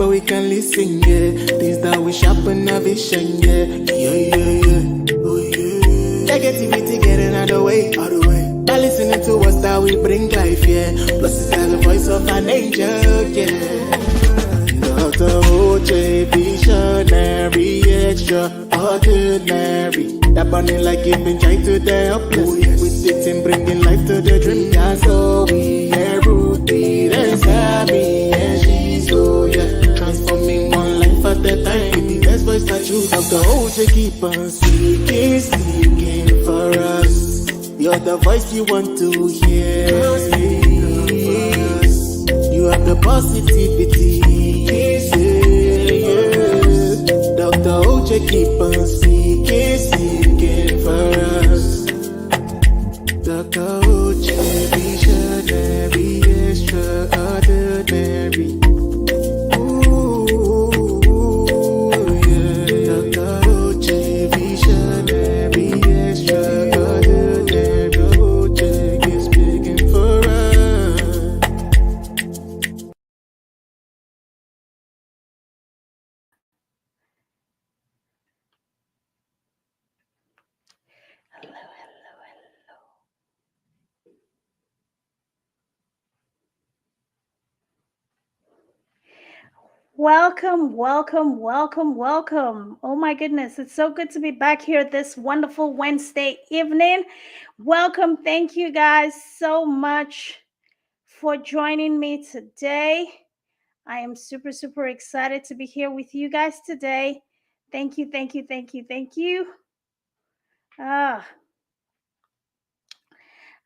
but we can listen, yeah. Things that we sharpen our vision, yeah. Yeah, yeah, yeah. Oh, yeah. Negativity getting out the way, out the way. By listening to us that we bring life, yeah. Plus it's like the voice of an angel, yeah. Dr. OJ, visionary, extraordinary. That burning like giving joy to the helpless. Oh, yes. We sitting, bringing life to the dream. That's all we are, Ruby, that's Sammy, and she's so, yeah. Transforming one life at a time. The best voice that you Dr. OJ keep on speaking, speaking for us. You're the voice you want to hear. Speaking for us. You have the positivity. Yeah, yeah. Dr. OJ keep on speaking, speaking for us. Dr. OJ, visionary, extraordinary. Welcome, welcome, welcome, welcome. Oh my goodness, it's so good to be back here this wonderful Wednesday evening. Welcome. Thank you guys so much for joining me today. I am super, super excited to be here with you guys today. Thank you, thank you, thank you, thank you. Ah,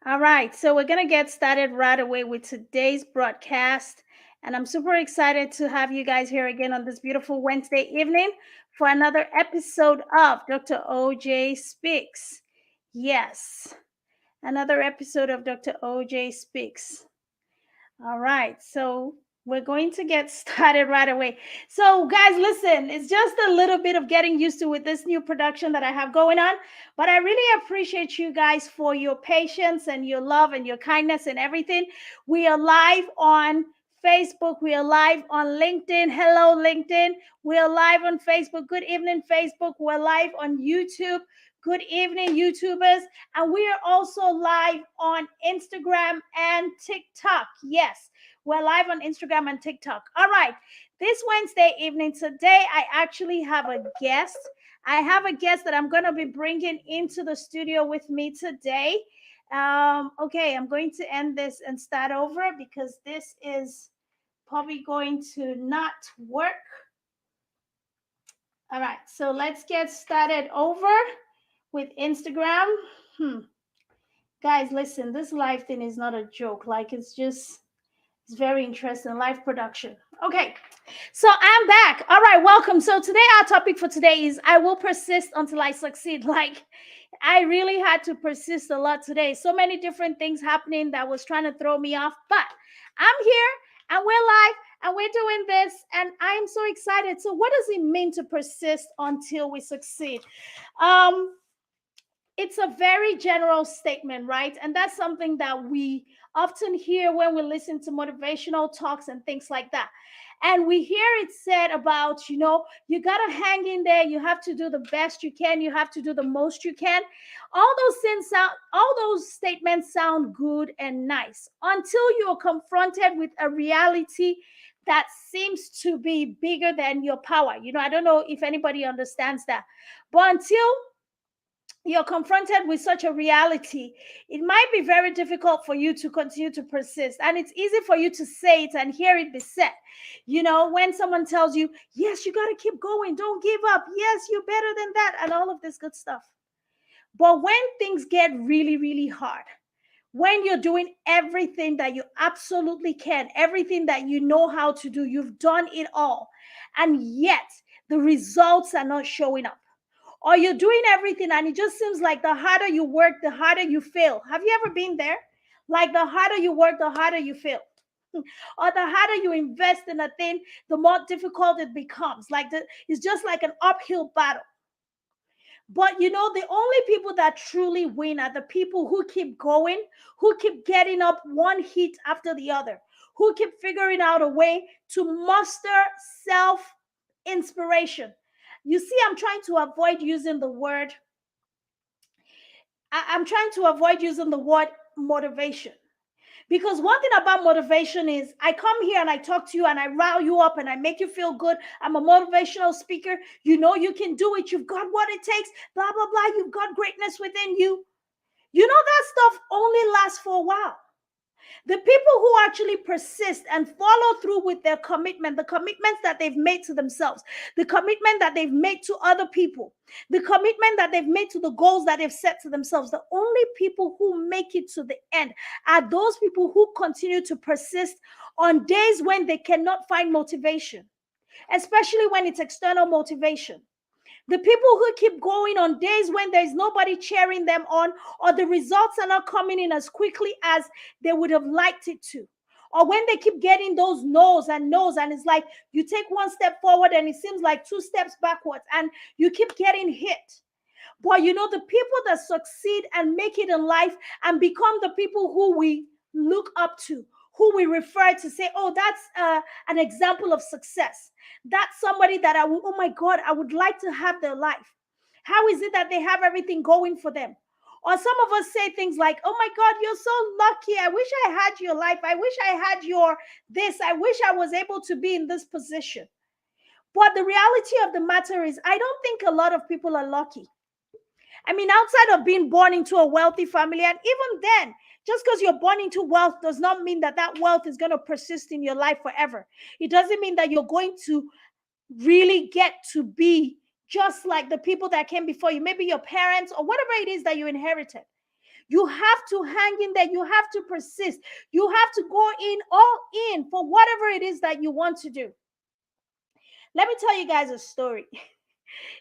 all right, so we're going to get started right away with today's broadcast. And I'm super excited to have you guys here again on this beautiful Wednesday evening for another episode of Dr. OJ Speaks. Yes, another episode of Dr. OJ Speaks. All right, so we're going to get started right away. So, guys, listen, it's just a little bit of getting used to with this new production that I have going on, but I really appreciate you guys for your patience and your love and your kindness and everything. We are live on Facebook, we are live on LinkedIn. Hello, LinkedIn. We are live on Facebook. Good evening, Facebook. We're live on YouTube. Good evening, YouTubers. And we are also live on Instagram and TikTok. Yes, we're live on Instagram and TikTok. All right. This Wednesday evening, today, I actually have a guest. I have a guest that I'm going to be bringing into the studio with me today. Okay, I'm going to end this and start over because this is probably going to not work. All right, so let's get started over with Instagram. Guys, listen, this live thing is not a joke. Like, it's very interesting. Live production. Okay, so I'm back. All right, welcome. So today, our topic for today is I will persist until I succeed. Like, I really had to persist a lot today. So many different things happening that was trying to throw me off, but I'm here and we're live and we're doing this and I'm so excited. So what does it mean to persist until we succeed? Um, it's a very general statement, right? And that's something that we often hear when we listen to motivational talks and things like that. And we hear it said about, you got to hang in there. You have to do the best you can. You have to do the most you can. All those statements sound good and nice until you're confronted with a reality that seems to be bigger than your power. I don't know if anybody understands that. But until you're confronted with such a reality, it might be very difficult for you to continue to persist. And it's easy for you to say it and hear it be said. When someone tells you, yes, you got to keep going, don't give up, yes, you're better than that, and all of this good stuff. But when things get really, really hard, when you're doing everything that you absolutely can, everything that you know how to do, you've done it all, and yet the results are not showing up, or you're doing everything and it just seems like the harder you work, the harder you fail. Have you ever been there? Like the harder you work, the harder you fail. Or the harder you invest in a thing, the more difficult it becomes. It's just like an uphill battle. But the only people that truly win are the people who keep going, who keep getting up one hit after the other, who keep figuring out a way to muster self inspiration. You see, I'm trying to avoid using the word I'm trying to avoid using the word motivation. Because one thing about motivation is I come here and I talk to you and I rile you up and I make you feel good. I'm a motivational speaker. You can do it. You've got what it takes. Blah, blah, blah. You've got greatness within you. That stuff only lasts for a while. The people who actually persist and follow through with their commitment, the commitments that they've made to themselves, the commitment that they've made to other people, the commitment that they've made to the goals that they've set to themselves, the only people who make it to the end are those people who continue to persist on days when they cannot find motivation, especially when it's external motivation. The people who keep going on days when there's nobody cheering them on, or the results are not coming in as quickly as they would have liked it to. Or when they keep getting those no's, and it's like you take one step forward and it seems like two steps backwards, and you keep getting hit. But the people that succeed and make it in life and become the people who we look up to, who we refer to, say, oh, that's an example of success. That's somebody that oh my God, I would like to have their life. How is it that they have everything going for them? Or some of us say things like, oh my God, you're so lucky. I wish I had your life. I wish I had your this. I wish I was able to be in this position. But the reality of the matter is, I don't think a lot of people are lucky. I mean, outside of being born into a wealthy family, and even then, just because you're born into wealth does not mean that that wealth is going to persist in your life forever. It doesn't mean that you're going to really get to be just like the people that came before you, maybe your parents or whatever it is that you inherited. You have to hang in there. You have to persist. You have to go in all in for whatever it is that you want to do. Let me tell you guys a story.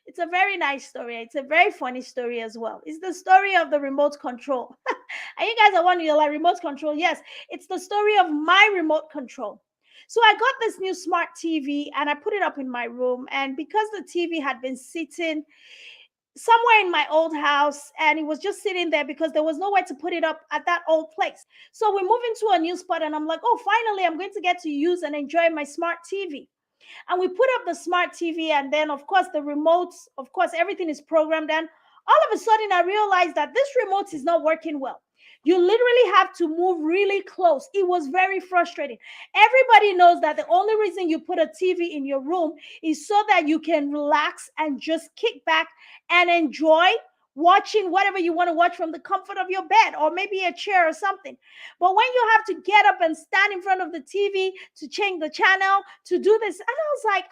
It's a very nice story. It's a very funny story as well. It's the story of the remote control. And you guys are wondering, you're like, remote control? Yes, it's the story of my remote control. So I got this new smart TV and I put it up in my room. And because the TV had been sitting somewhere in my old house and it was just sitting there because there was nowhere to put it up at that old place. So we moved into a new spot and I'm like, oh, finally, I'm going to get to use and enjoy my smart TV. And we put up the smart TV, and then, of course, the remotes, of course, everything is programmed. And all of a sudden, I realized that this remote is not working well. You literally have to move really close. It was very frustrating. Everybody knows that the only reason you put a TV in your room is so that you can relax and just kick back and enjoy watching whatever you want to watch from the comfort of your bed or maybe a chair or something. But when you have to get up and stand in front of the TV to change the channel, to do this, and I was like,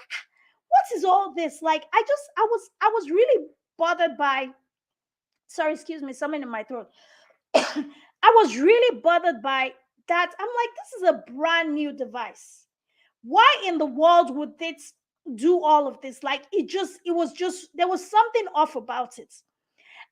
what is all this? Like, I was really bothered by, sorry, excuse me, something in my throat. I was really bothered by that. I'm like, this is a brand new device. Why in the world would this do all of this? Like, there was something off about it.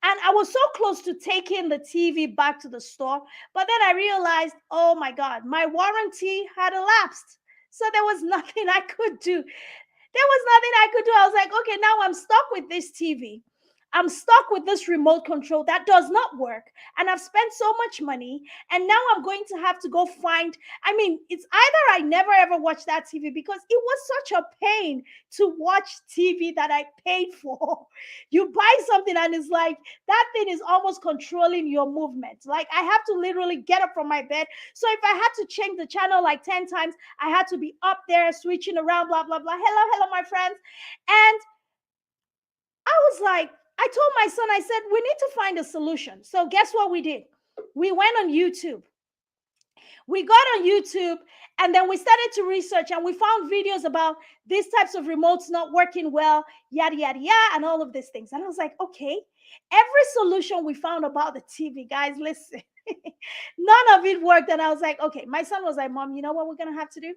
And I was so close to taking the TV back to the store, but then I realized, oh my God, my warranty had elapsed. So there was nothing I could do. I was like, okay, now I'm stuck with this TV. I'm stuck with this remote control that does not work. And I've spent so much money. And now I'm going to have to go find, it's either I never ever watch that TV because it was such a pain to watch TV that I paid for. You buy something and it's like, that thing is almost controlling your movement. Like, I have to literally get up from my bed. So if I had to change the channel like 10 times, I had to be up there switching around, blah, blah, blah. Hello, my friends. And I was like, I told my son, I said, we need to find a solution. So guess what we did? We went on YouTube. We got on YouTube and then we started to research and we found videos about these types of remotes not working well, yada, yada, yada, and all of these things. And I was like, okay, every solution we found about the TV, guys, listen, none of it worked. And I was like, okay, my son was like, Mom, you know what we're going to have to do?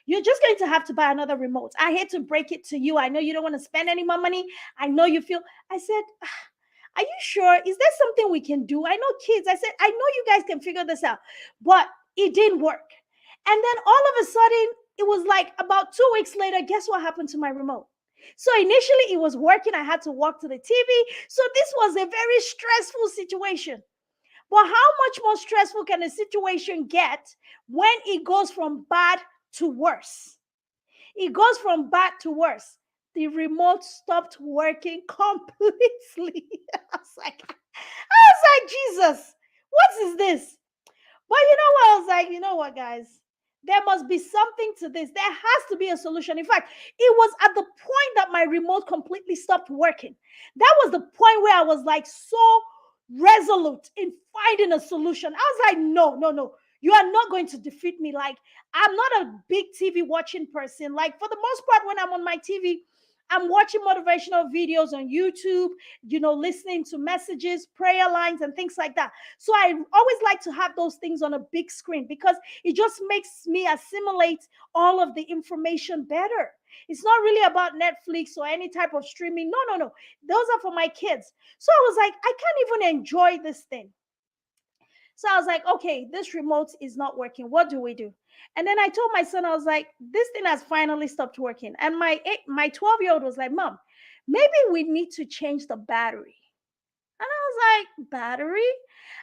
You're just going to have to buy another remote. I hate to break it to you. I know you don't want to spend any more money. I know you feel, I said, are you sure? Is there something we can do? I know kids. I said, I know you guys can figure this out, but it didn't work. And then all of a sudden, it was like about 2 weeks later, guess what happened to my remote? So initially it was working. I had to walk to the TV. So this was a very stressful situation. But how much more stressful can a situation get when it goes from bad to worse? It goes from bad to worse. The remote stopped working completely. I was like, Jesus, what is this? But you know what? I was like, you know what, guys? There must be something to this. There has to be a solution. In fact, it was at the point that my remote completely stopped working. That was the point where I was like so resolute in finding a solution. I was like, no. You are not going to defeat me. Like, I'm not a big TV watching person. Like, for the most part, when I'm on my TV, I'm watching motivational videos on YouTube, listening to messages, prayer lines, and things like that. So I always like to have those things on a big screen because it just makes me assimilate all of the information better. It's not really about Netflix or any type of streaming. No, no, no. Those are for my kids. So I was like, I can't even enjoy this thing. So I was like, okay, this remote is not working. What do we do? And then I told my son, I was like, this thing has finally stopped working. And my 12-year-old was like, Mom, maybe we need to change the battery. And I was like, battery?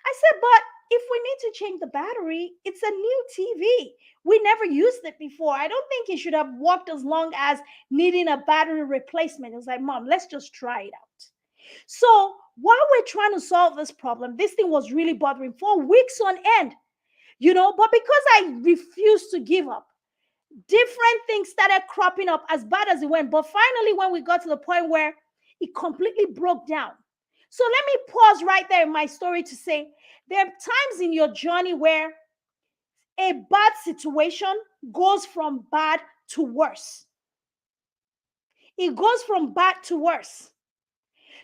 I said, but if we need to change the battery, it's a new TV. We never used it before. I don't think it should have worked as long as needing a battery replacement. It was like, Mom, let's just try it out. So while we're trying to solve this problem, this thing was really bothering for weeks on end, but because I refused to give up, different things started cropping up as bad as it went. But finally, when we got to the point where it completely broke down. So let me pause right there in my story to say there are times in your journey where a bad situation goes from bad to worse. It goes from bad to worse.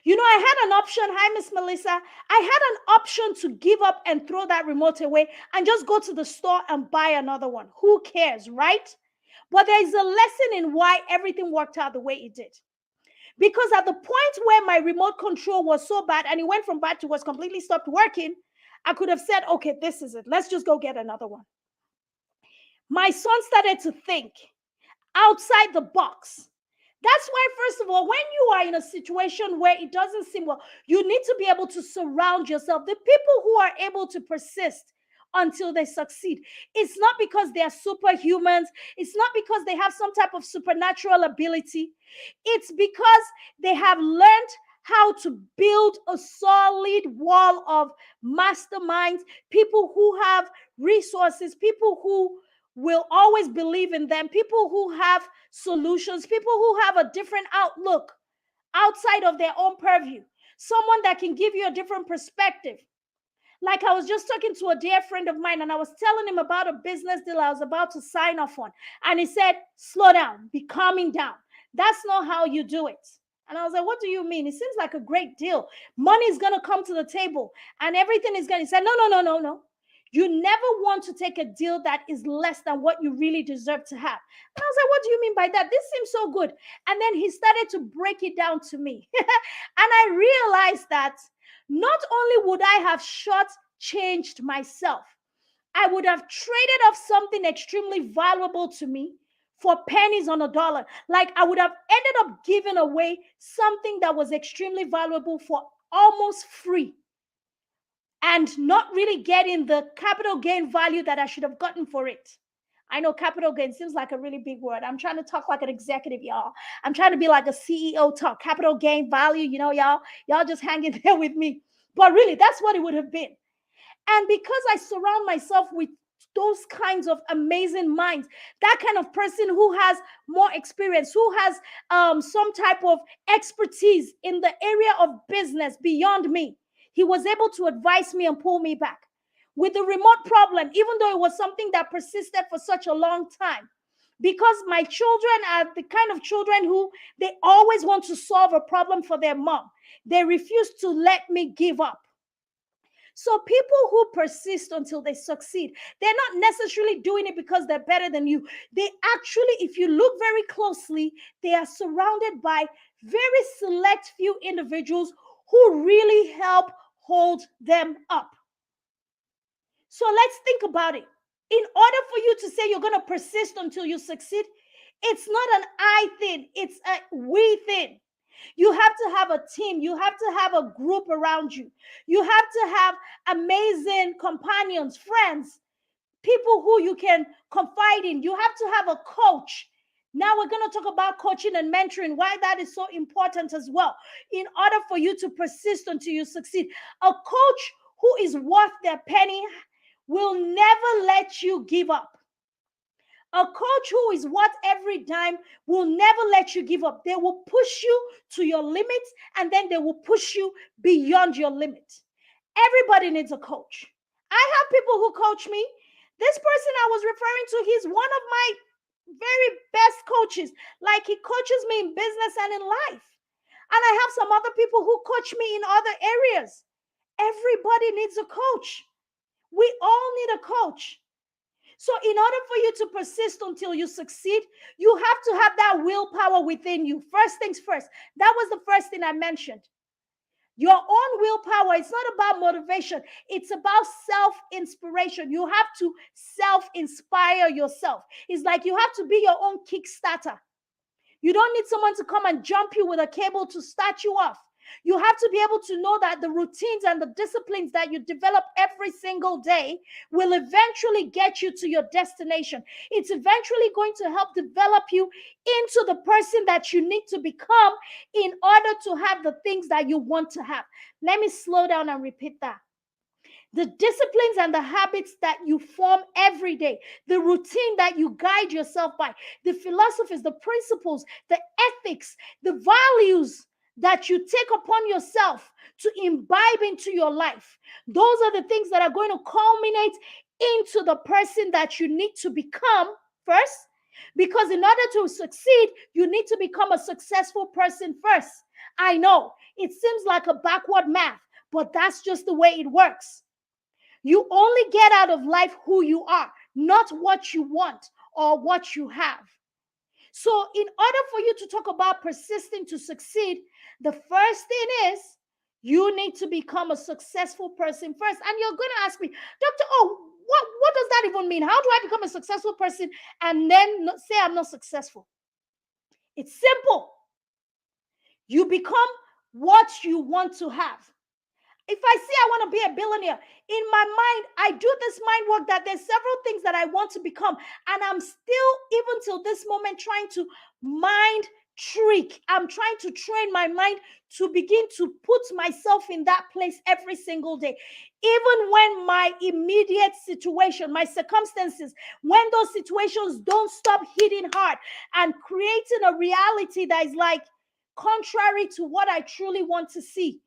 I had an option. Hi, Miss Melissa. I had an option to give up and throw that remote away and just go to the store and buy another one. Who cares, right? But there is a lesson in why everything worked out the way it did. Because at the point where my remote control was so bad and it went from bad to worse, completely stopped working, I could have said, okay, this is it. Let's just go get another one. My son started to think outside the box. That's why, first of all, when you are in a situation where it doesn't seem well, you need to be able to surround yourself. The people who are able to persist until they succeed, it's not because they are superhumans. It's not because they have some type of supernatural ability. It's because they have learned how to build a solid wall of masterminds, people who have resources, people who will always believe in them, people who have solutions, people who have a different outlook outside of their own purview, someone that can give you a different perspective. Like, I was just talking to a dear friend of mine and I was telling him about a business deal I was about to sign off on. And he said, slow down, be calming down. That's not how you do it. And I was like, what do you mean? It seems like a great deal. Money is going to come to the table and everything is going to. He said, no, no, no, no, no. You never want to take a deal that is less than what you really deserve to have. And I was like, what do you mean by that? This seems so good. And then he started to break it down to me. And I realized that not only would I have shortchanged myself, I would have traded off something extremely valuable to me for pennies on a dollar. Like, I would have ended up giving away something that was extremely valuable for almost free and not really getting the capital gain value that I should have gotten for it. I know capital gain seems like a really big word. I'm trying to talk like an executive, y'all. I'm trying to be like a CEO talk. Capital gain value, y'all just hang in there with me. But really, that's what it would have been. And because I surround myself with those kinds of amazing minds, that kind of person who has more experience, who has some type of expertise in the area of business beyond me, he was able to advise me and pull me back. With the remote problem, even though it was something that persisted for such a long time, because my children are the kind of children who they always want to solve a problem for their mom. They refuse to let me give up. So people who persist until they succeed, they're not necessarily doing it because they're better than you. They actually, if you look very closely, they are surrounded by very select few individuals who really help hold them up. So let's think about it. In order for you to say you're going to persist until you succeed, it's not an I thing, it's a we thing. You have to have a team. You have to have a group around you. You have to have amazing companions, friends, people who you can confide in. You have to have a coach. Now we're going to talk about coaching and mentoring, why that is so important as well. In order for you to persist until you succeed, a coach who is worth their penny will never let you give up. A coach who is worth every dime will never let you give up. They will push you to your limits and then they will push you beyond your limit. Everybody needs a coach. I have people who coach me This person I was referring to, he's one of my very best coaches. Like, he coaches me in business and in life. And I have some other people who coach me in other areas. Everybody needs a coach. We all need a coach. So in order for you to persist until you succeed, you have to have that willpower within you. First things first. That was the first thing I mentioned. Your own willpower, it's not about motivation. It's about self-inspiration. You have to self-inspire yourself. It's like you have to be your own kickstarter. You don't need someone to come and jump you with a cable to start you off. You have to be able to know that the routines and the disciplines that you develop every single day will eventually get you to your destination. It's eventually going to help develop you into the person that you need to become in order to have the things that you want to have. Let me slow down and repeat that. The disciplines and the habits that you form every day, the routine that you guide yourself by, the philosophies, the principles, the ethics, the values that you take upon yourself to imbibe into your life. Those are the things that are going to culminate into the person that you need to become first. Because in order to succeed, you need to become a successful person first. I know it seems like a backward math, but that's just the way it works. You only get out of life who you are, not what you want or what you have. So in order for you to talk about persisting to succeed, the first thing is you need to become a successful person first. And you're going to ask me, Doctor, what does that even mean? How do I become a successful person and then say I'm not successful? It's simple. You become what you want to have. If I say I want to be a billionaire, in my mind, I do this mind work that there's several things that I want to become. And I'm still, even till this moment, trying to mind trick. I'm trying to train my mind to begin to put myself in that place every single day. Even when my immediate situation, my circumstances, when those situations don't stop hitting hard and creating a reality that is like contrary to what I truly want to see.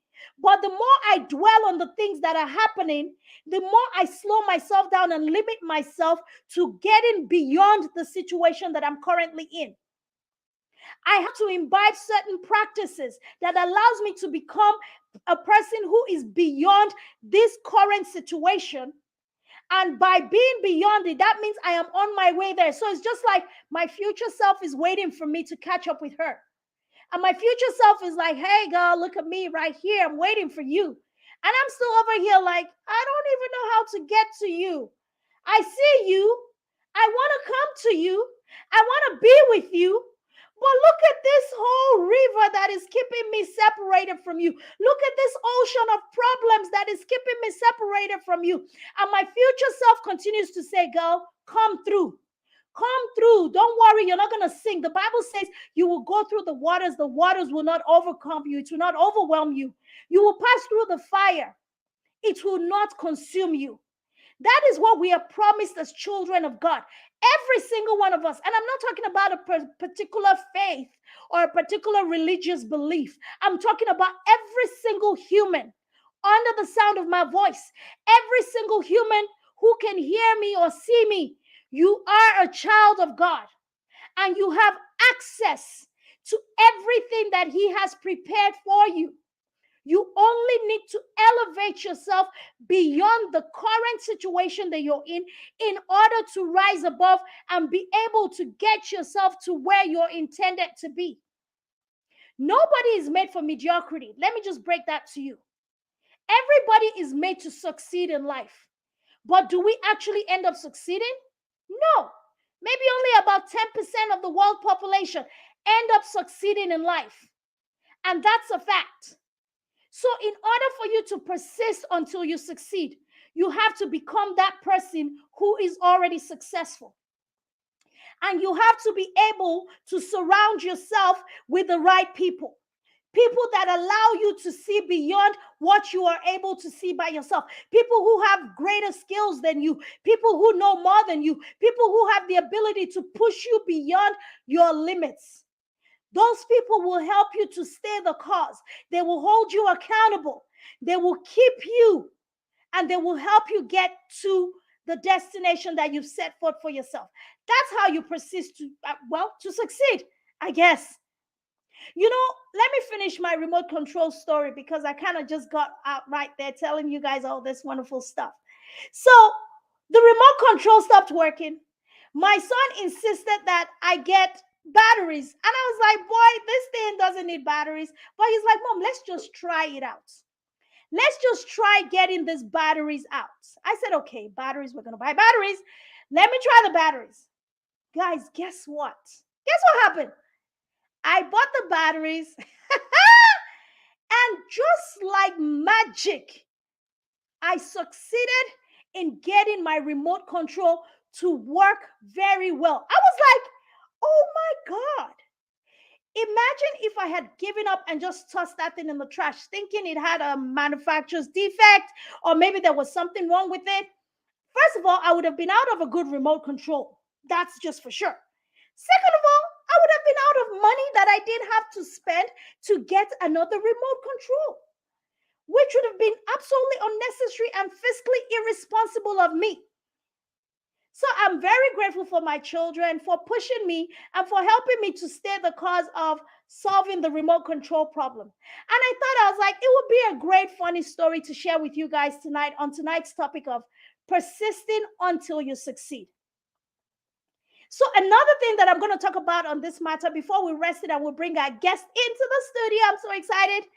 But the more I dwell on the things that are happening, the more I slow myself down and limit myself to getting beyond the situation that I'm currently in. I have to imbibe certain practices that allows me to become a person who is beyond this current situation. And by being beyond it, that means I am on my way there. So it's just like my future self is waiting for me to catch up with her. And my future self is like, hey, girl, look at me right here. I'm waiting for you. And I'm still over here like, I don't even know how to get to you. I see you. I want to come to you. I want to be with you. But look at this whole river that is keeping me separated from you. Look at this ocean of problems that is keeping me separated from you. And my future self continues to say, girl, come through. Come through. Don't worry, you're not going to sink. The Bible says you will go through the waters will not overcome you. It will not overwhelm you. You will pass through the fire. It will not consume you. That is what we are promised as children of God. Every single one of us. And I'm not talking about a particular faith or a particular religious belief. I'm talking about every single human under the sound of my voice. Every single human who can hear me or see me. You are a child of God, and you have access to everything that He has prepared for you. You only need to elevate yourself beyond the current situation that you're in order to rise above and be able to get yourself to where you're intended to be. Nobody is made for mediocrity. Let me just break that to you. Everybody is made to succeed in life. But do we actually end up succeeding? No. Maybe only about 10% of the world population end up succeeding in life. And that's a fact. So in order for you to persist until you succeed, you have to become that person who is already successful. And you have to be able to surround yourself with the right people. People that allow you to see beyond what you are able to see by yourself. People who have greater skills than you. People who know more than you. People who have the ability to push you beyond your limits. Those people will help you to stay the cause. They will hold you accountable. They will keep you, and they will help you get to the destination that you've set forth for yourself. That's how you persist to succeed, I guess. Let me finish my remote control story because I kind of just got out right there telling you guys all this wonderful stuff. So the remote control stopped working. My son insisted that I get batteries. And I was like, boy, this thing doesn't need batteries. But he's like, Mom, let's just try it out. Let's just try getting these batteries out. I said, okay, batteries, we're going to buy batteries. Let me try the batteries. Guys, guess what? Guess what happened? I bought the batteries and just like magic, I succeeded in getting my remote control to work very well. I was like, oh my God. Imagine if I had given up and just tossed that thing in the trash, thinking it had a manufacturer's defect or maybe there was something wrong with it. First of all, I would have been out of a good remote control. That's just for sure. Second of all, I would have been out of money that I did have to spend to get another remote control, which would have been absolutely unnecessary and fiscally irresponsible of me. So I'm very grateful for my children for pushing me and for helping me to stay the cause of solving the remote control problem. And I was like, it would be a great, funny story to share with you guys tonight on tonight's topic of persisting until you succeed. So another thing that I'm going to talk about on this matter before we rest it and we'll bring our guest into the studio. I'm so excited.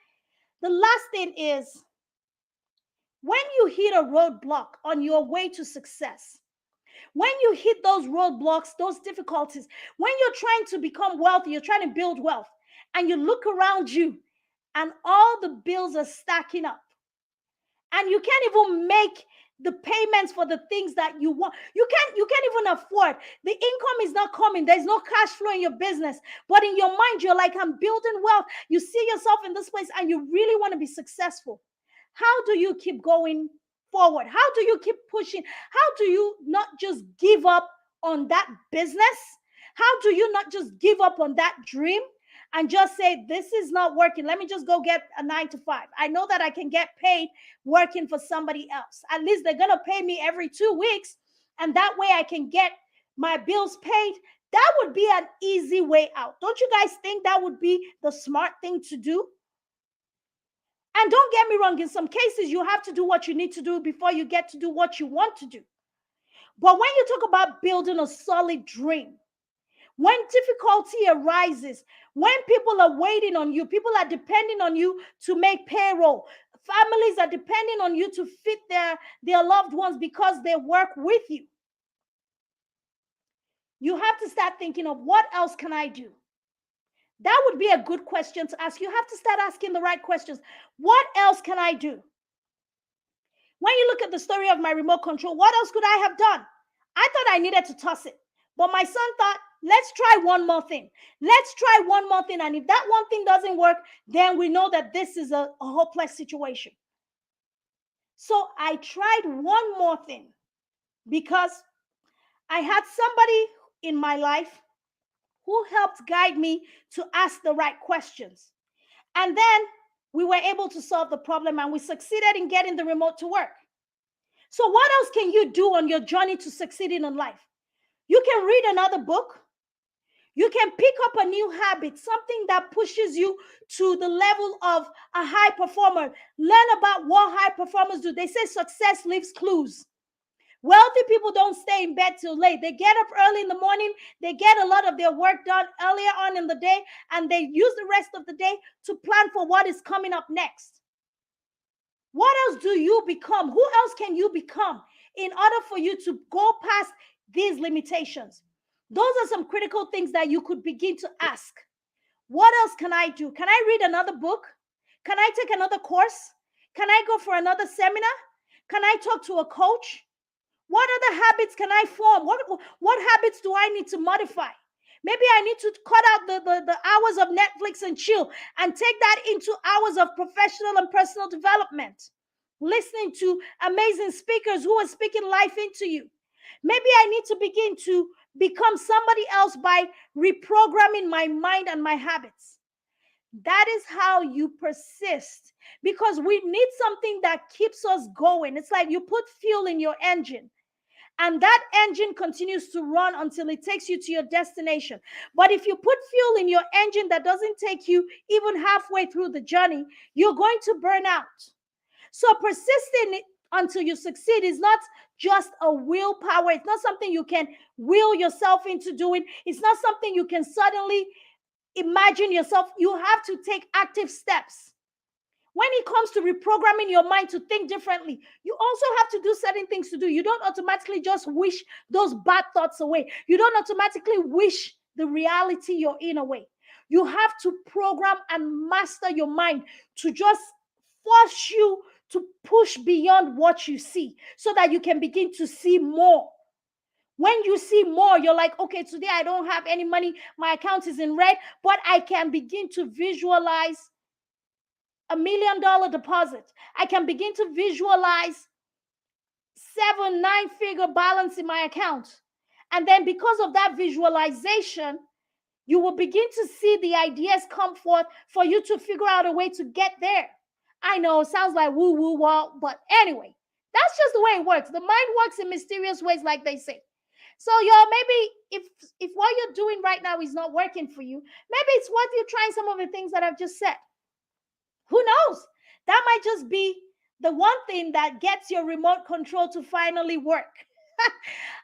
The last thing is when you hit a roadblock on your way to success, when you hit those roadblocks, those difficulties, when you're trying to become wealthy, you're trying to build wealth, and you look around you and all the bills are stacking up, and you can't even make the payments for the things that you want. You can't even afford. The income is not coming. There's no cash flow in your business. But in your mind, you're like, I'm building wealth. You see yourself in this place and you really want to be successful. How do you keep going forward? How do you keep pushing? How do you not just give up on that business? How do you not just give up on that dream and just say, this is not working? Let me just go get a 9 to 5. I know that I can get paid working for somebody else. At least they're going to pay me every 2 weeks. And that way I can get my bills paid. That would be an easy way out. Don't you guys think that would be the smart thing to do? And don't get me wrong, in some cases, you have to do what you need to do before you get to do what you want to do. But when you talk about building a solid dream, when difficulty arises, when people are waiting on you, people are depending on you to make payroll, families are depending on you to feed their loved ones because they work with you, you have to start thinking of what else can I do? That would be a good question to ask. You have to start asking the right questions. What else can I do? When you look at the story of my remote control, what else could I have done? I thought I needed to toss it. But my son thought, let's try one more thing. Let's try one more thing. And if that one thing doesn't work, then we know that this is a hopeless situation. So I tried one more thing because I had somebody in my life who helped guide me to ask the right questions. And then we were able to solve the problem and we succeeded in getting the remote to work. So what else can you do on your journey to succeeding in life? You can read another book. You can pick up a new habit, something that pushes you to the level of a high performer. Learn about what high performers do. They say success leaves clues. Wealthy people don't stay in bed till late. They get up early in the morning. They get a lot of their work done earlier on in the day, and they use the rest of the day to plan for what is coming up next. What else do you become? Who else can you become in order for you to go past these limitations? Those are some critical things that you could begin to ask. What else can I do? Can I read another book? Can I take another course? Can I go for another seminar? Can I talk to a coach? What other habits can I form? What habits do I need to modify? Maybe I need to cut out the hours of Netflix and chill and take that into hours of professional and personal development. Listening to amazing speakers who are speaking life into you. Maybe I need to begin to become somebody else by reprogramming my mind and my habits. That is how you persist, because we need something that keeps us going. It's like you put fuel in your engine. and that engine continues to run until it takes you to your destination. But if you put fuel in your engine that doesn't take you even halfway through the journey, you're going to burn out. So persisting until you succeed is not just a willpower. It's not something you can will yourself into doing. It's not something you can suddenly imagine yourself. You have to take active steps. When it comes to reprogramming your mind to think differently, you also have to do certain things to do. You don't automatically just wish those bad thoughts away. You don't automatically wish the reality you're in away. You have to program and master your mind to just force you to push beyond what you see so that you can begin to see more. When you see more, you're like, okay, today I don't have any money. My account is in red, but I can begin to visualize $1 million deposit. I can begin to visualize 7-9-figure balance in my account. And then because of that visualization, you will begin to see the ideas come forth for you to figure out a way to get there. I know it sounds like woo woo wah, but anyway, that's just the way it works. The mind works in mysterious ways, like they say. So y'all, maybe if what you're doing right now is not working for you, maybe it's worth you trying some of the things that I've just said. Who knows? That might just be the one thing that gets your remote control to finally work.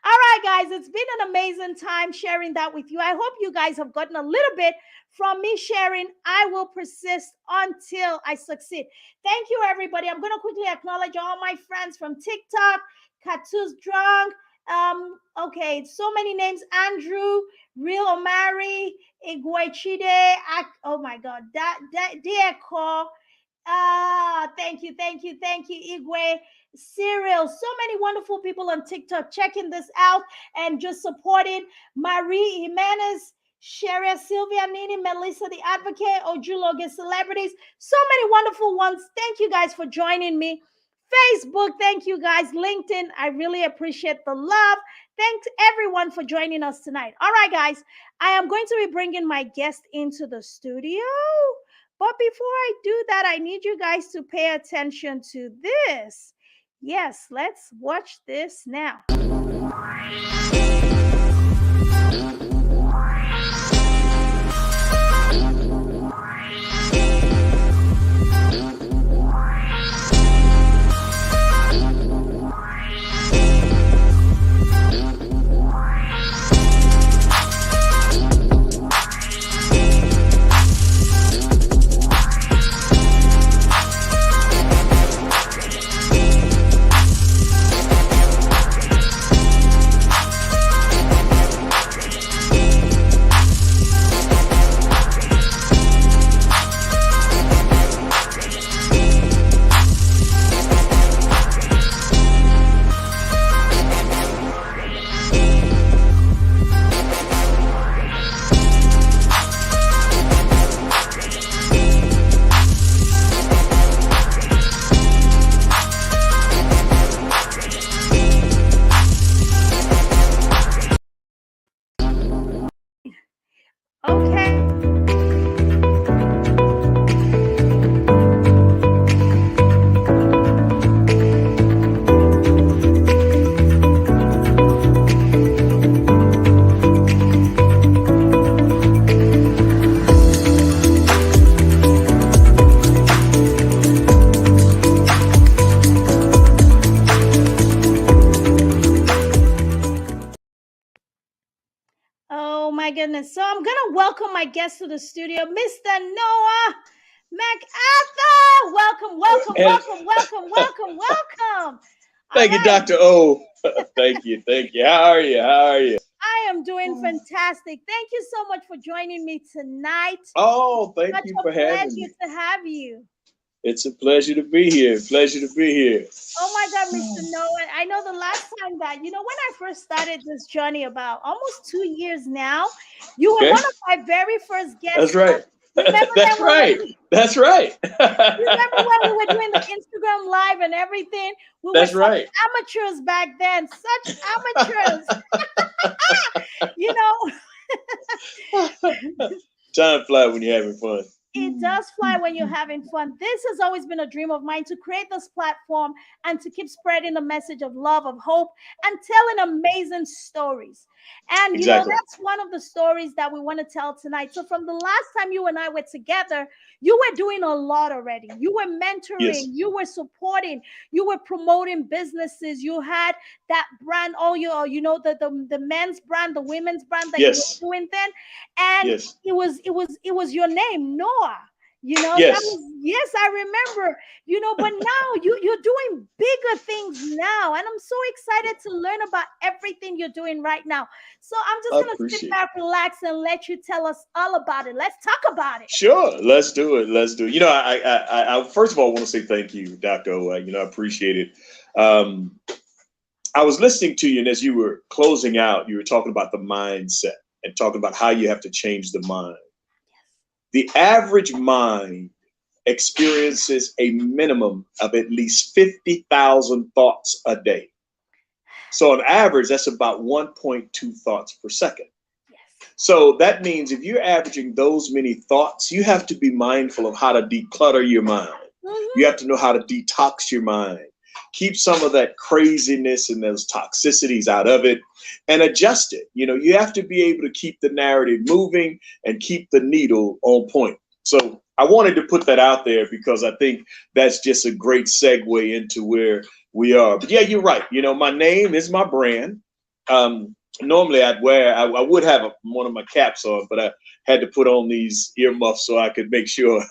All right, guys, it's been an amazing time sharing that with you. I hope you guys have gotten a little bit from me sharing. I will persist until I succeed. Thank you, everybody. I'm going to quickly acknowledge all my friends from TikTok, Katu's Drunk. Okay, so many names. Andrew, Real Omari, Iguachide. Oh my God, Dieko. Thank you, Igwe, Cyril. So many wonderful people on TikTok checking this out and just supporting. Marie Jimenez, Sharia, Sylvia, Nini, Melissa, the Advocate, Ojuloge Celebrities. So many wonderful ones. Thank you guys for joining me. Facebook, thank you guys. LinkedIn, I really appreciate the love. Thanks everyone for joining us tonight. All right, guys, I am going to be bringing my guest into the studio. But before I do that, I need you guys to pay attention to this. Yes, let's watch this now. Goodness. So I'm going to welcome my guest to the studio, Mr. Noah MacArthur. Welcome. Thank you, Dr. O. Thank you. How are you? I am doing fantastic. Thank you so much for joining me tonight. Oh, thank you for having me. It's a pleasure to have you. It's a pleasure to be here. Oh my God, Mr. Noah. I know the last time that, when I first started this journey about almost 2 years now, you were one of my very first guests. That's right. That's right. Remember when we were doing the Instagram Live and everything? We were such amateurs back then. Such amateurs. Time flies when you're having fun. it does fly when you're having fun. This has always been a dream of mine, to create this platform and to keep spreading the message of love, of hope, and telling amazing stories. And you know, Exactly. that's one of the stories that we want to tell tonight. So from the last time you and I were together, you were doing a lot already. You were mentoring, Yes. you were supporting, you were promoting businesses. You had that brand, all your, you know, the men's brand, the women's brand that you Yes. were doing then. And Yes. it was your name, Noah. You know, that Yes. was, yes, I remember, you know, but now you're doing bigger things now. And I'm so excited to learn about everything you're doing right now. So I'm just I gonna sit appreciate it. back, relax, and let you tell us all about it. Let's talk about it. Sure, let's do it. Let's do it. You know, I first of all want to say thank you, Dr. O. You know, I appreciate it. Um, I was listening to you, and as you were closing out, you were talking about the mindset and talking about how you have to change the mind. The average mind experiences a minimum of at least 50,000 thoughts a day. So on average, that's about 1.2 thoughts per second. So that means if you're averaging those many thoughts, you have to be mindful of how to declutter your mind. You have to know how to detox your mind, keep some of that craziness and those toxicities out of it and adjust it. You know, you have to be able to keep the narrative moving and keep the needle on point. So I wanted to put that out there because I think that's just a great segue into where we are. But yeah, you're right. You know, my name is my brand. Normally I would have one of my caps on, but I had to put on these earmuffs so I could make sure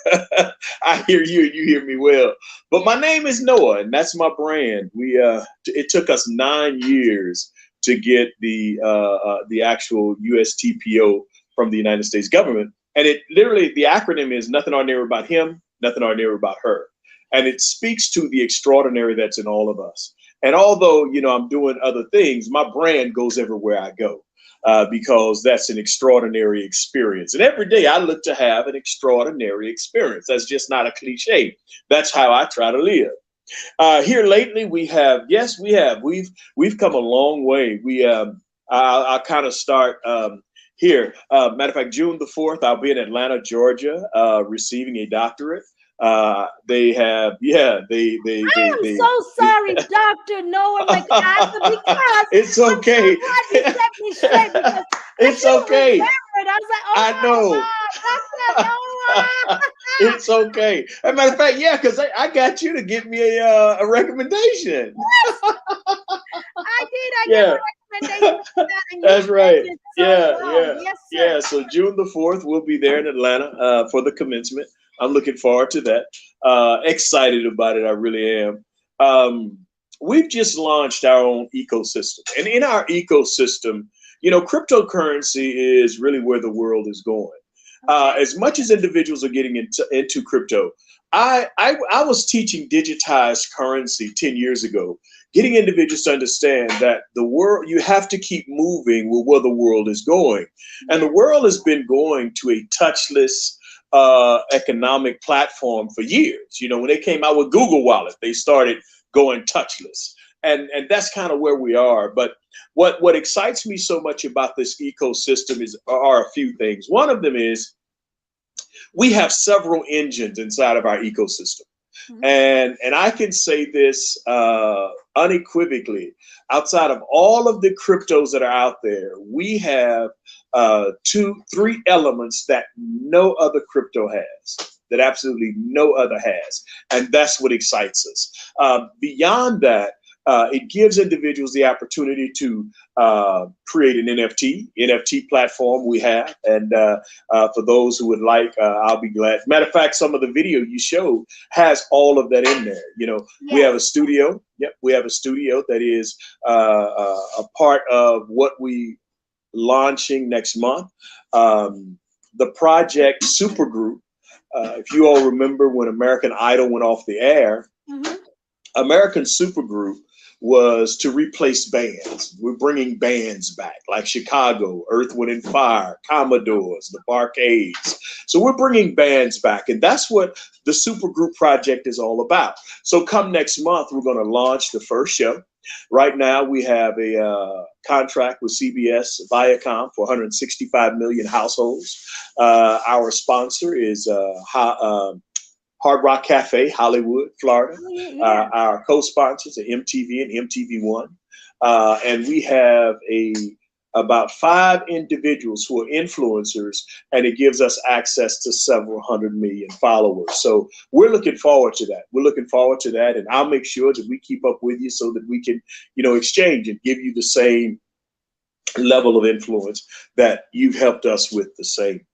I hear you and you hear me well. But my name is Noah, and that's my brand. It took us 9 years to get the actual USTPO from the United States government. And it literally, the acronym is nothing ordinary about him, nothing ordinary about her. And it speaks to the extraordinary that's in all of us. And although, you know, I'm doing other things, my brand goes everywhere I go because that's an extraordinary experience. And every day I look to have an extraordinary experience. That's just not a cliche. That's how I try to live. Here lately, we've come a long way. I'll kind of start here. Matter of fact, June the 4th, I'll be in Atlanta, Georgia, receiving a doctorate. I am so sorry, Dr. Noah MacArthur, because it's okay. I'm so glad you set me straight because it's okay. I was like, oh, I know. Dr. Noah. It's okay. As a matter of fact, yeah, because I got you to give me a recommendation. Yes. I did. I gave a recommendation for that, and that's right. Yes, sir. Yeah. So June the 4th, we'll be there in Atlanta for the commencement. I'm looking forward to that. Excited about it. I really am. We've just launched our own ecosystem. And in our ecosystem, you know, cryptocurrency is really where the world is going. As much as individuals are getting into crypto, I was teaching digitized currency 10 years ago, getting individuals to understand that the world, you have to keep moving with where the world is going. And the world has been going to a touchless economic platform for years. You know, when they came out with Google Wallet, they started going touchless. And that's kind of where we are. But what excites me so much about this ecosystem are a few things. One of them is we have several engines inside of our ecosystem. And I can say this unequivocally, outside of all of the cryptos that are out there, we have 3 elements that no other crypto has, that absolutely no other has. And that's what excites us. Beyond that, it gives individuals the opportunity to create an NFT platform we have. And for those who would like, I'll be glad. Matter of fact, some of the video you showed has all of that in there. You know, we have a studio. Yep, we have a studio that is a part of what we launching next month. The project Supergroup. If you all remember when American Idol went off the air, American Supergroup was to replace bands. We're bringing bands back, like Chicago, Earth, Wind and Fire, Commodores, the Barcades. So we're bringing bands back, and that's what the Supergroup project is all about. So come next month, we're going to launch the first show. Right now, we have a contract with CBS Viacom for 165 million households. Our sponsor is Hard Rock Cafe, Hollywood, Florida. Oh, yeah. Our co-sponsors are MTV and MTV1. And we have about 5 individuals who are influencers, and it gives us access to several 100 million followers. So we're looking forward to that. We're looking forward to that, and I'll make sure that we keep up with you so that we can, exchange and give you the same level of influence that you've helped us with the same.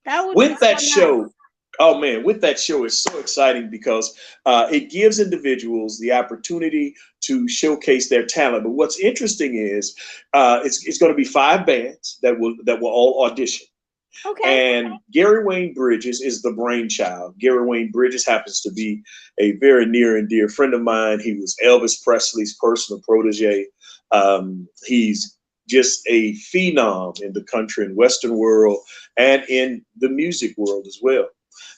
That would With be that so show, nice. oh man, with that show, it's so exciting because it gives individuals the opportunity to showcase their talent. But what's interesting is it's going to be 5 bands that will all audition. Okay. And Gary Wayne Bridges is the brainchild. Gary Wayne Bridges happens to be a very near and dear friend of mine. He was Elvis Presley's personal protege. He's just a phenom in the country and Western world and in the music world as well.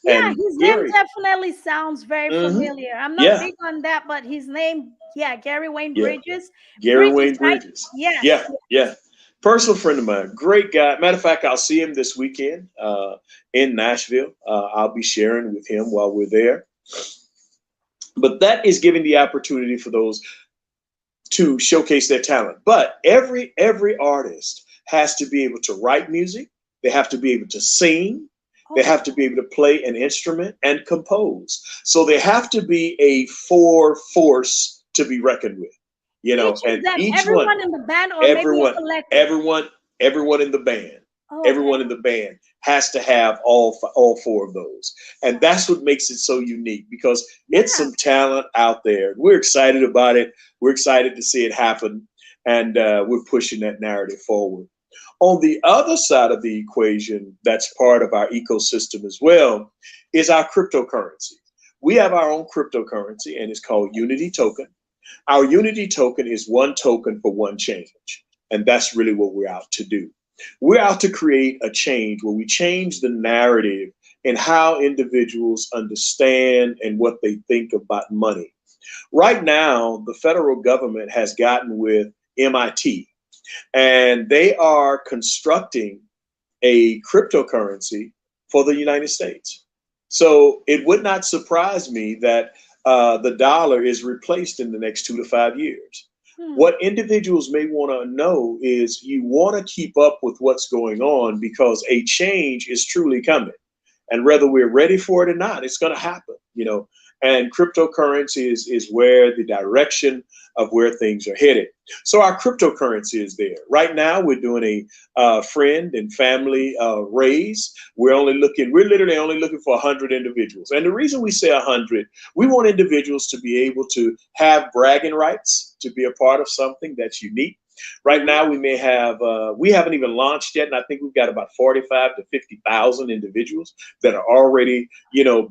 Yeah, And his name Gary, definitely sounds very familiar. I'm not yeah, big on that, but his name, yeah, Gary Wayne yeah, Bridges. Gary Bridges, Wayne right? Bridges. Yes. Yeah, yeah. Personal friend of mine, great guy. Matter of fact, I'll see him this weekend in Nashville. I'll be sharing with him while we're there. But that is giving the opportunity for those to showcase their talent. But every artist has to be able to write music. They have to be able to sing. They Okay. have to be able to play an instrument and compose. So they have to be a force to be reckoned with, Each of and them, each one, everyone in the band, or maybe a everyone, collective. everyone in the band, Oh, okay. everyone in the band has to have all 4 of those. And that's what makes it so unique because it's Yeah. some talent out there. We're excited about it. We're excited to see it happen. And we're pushing that narrative forward. On the other side of the equation, that's part of our ecosystem as well, is our cryptocurrency. We have our own cryptocurrency, and it's called Unity Token. Our Unity Token is 1 token for 1 change. And that's really what we're out to do. We're out to create a change where we change the narrative in how individuals understand and what they think about money. Right now, the federal government has gotten with MIT, and they are constructing a cryptocurrency for the United States. So it would not surprise me that the dollar is replaced in the next 2 to 5 years. What individuals may want to know is you want to keep up with what's going on because a change is truly coming. And whether we're ready for it or not, it's going to happen, and cryptocurrency is where the direction of where things are headed. So our cryptocurrency is there. Right now, we're doing a friend and family raise. We're literally only looking for 100 individuals. And the reason we say 100, we want individuals to be able to have bragging rights, to be a part of something that's unique. Right now, we may have, we haven't even launched yet, and I think we've got about 45 to 50,000 individuals that are already,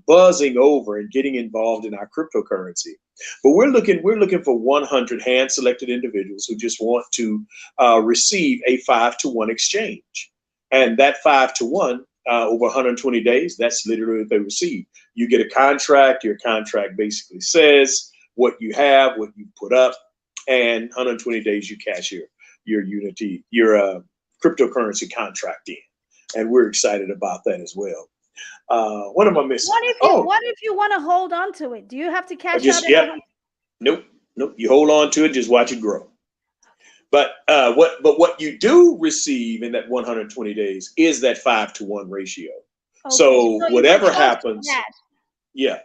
buzzing over and getting involved in our cryptocurrency. But we're looking for 100 hand-selected individuals who just want to receive a 5-to-1 exchange, and that 5-to-1 over 120 days, that's literally what they receive. You get a contract. Your contract basically says what you have, what you put up. And 120 days, you cash your cryptocurrency contract in, and we're excited about that as well. What am I missing? What if you want to hold on to it? Do you have to cash out? Nope. You hold on to it, just watch it grow. But what you do receive in that 120 days is that 5-to-1 ratio. Okay, so whatever happens, yeah.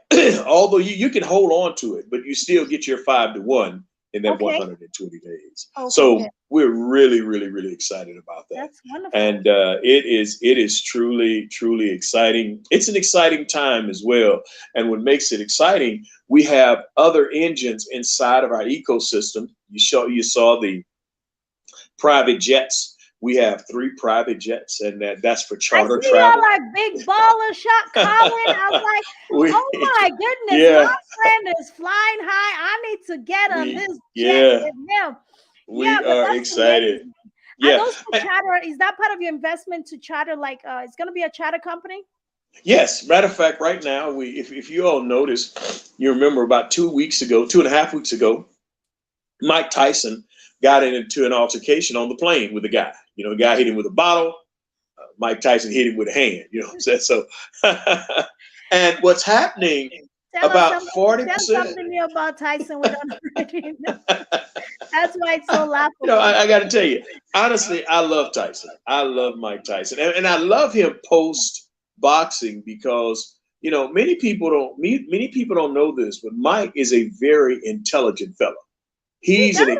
Although you can hold on to it, but you still get your 5-to-1 in that 120 days. Okay. So we're really, really, really excited about that. That's wonderful. And it is truly, truly exciting. It's an exciting time as well. And what makes it exciting, we have other engines inside of our ecosystem. You saw the private jets. We have 3 private jets, and that's for charter travel. I see y'all like big baller shot Colin. I was like, oh my goodness, my friend is flying high. I need to get on this jet with him. We are excited. Amazing. Yeah. Those charter, is that part of your investment to charter? Like, it's going to be a charter company? Yes. Matter of fact, right now, if you all notice, you remember about 2.5 weeks ago, Mike Tyson got into an altercation on the plane with a guy. You know, the guy hit him with a bottle. Mike Tyson hit him with a hand. You know what I'm saying? So, and what's happening? About 40%. Tell something new about Tyson. We don't already know. That's why it's so laughable. You know, I got to tell you, honestly, I love Tyson. I love Mike Tyson, and I love him post boxing because, you know, many people don't know this, but Mike is a very intelligent fellow. He's an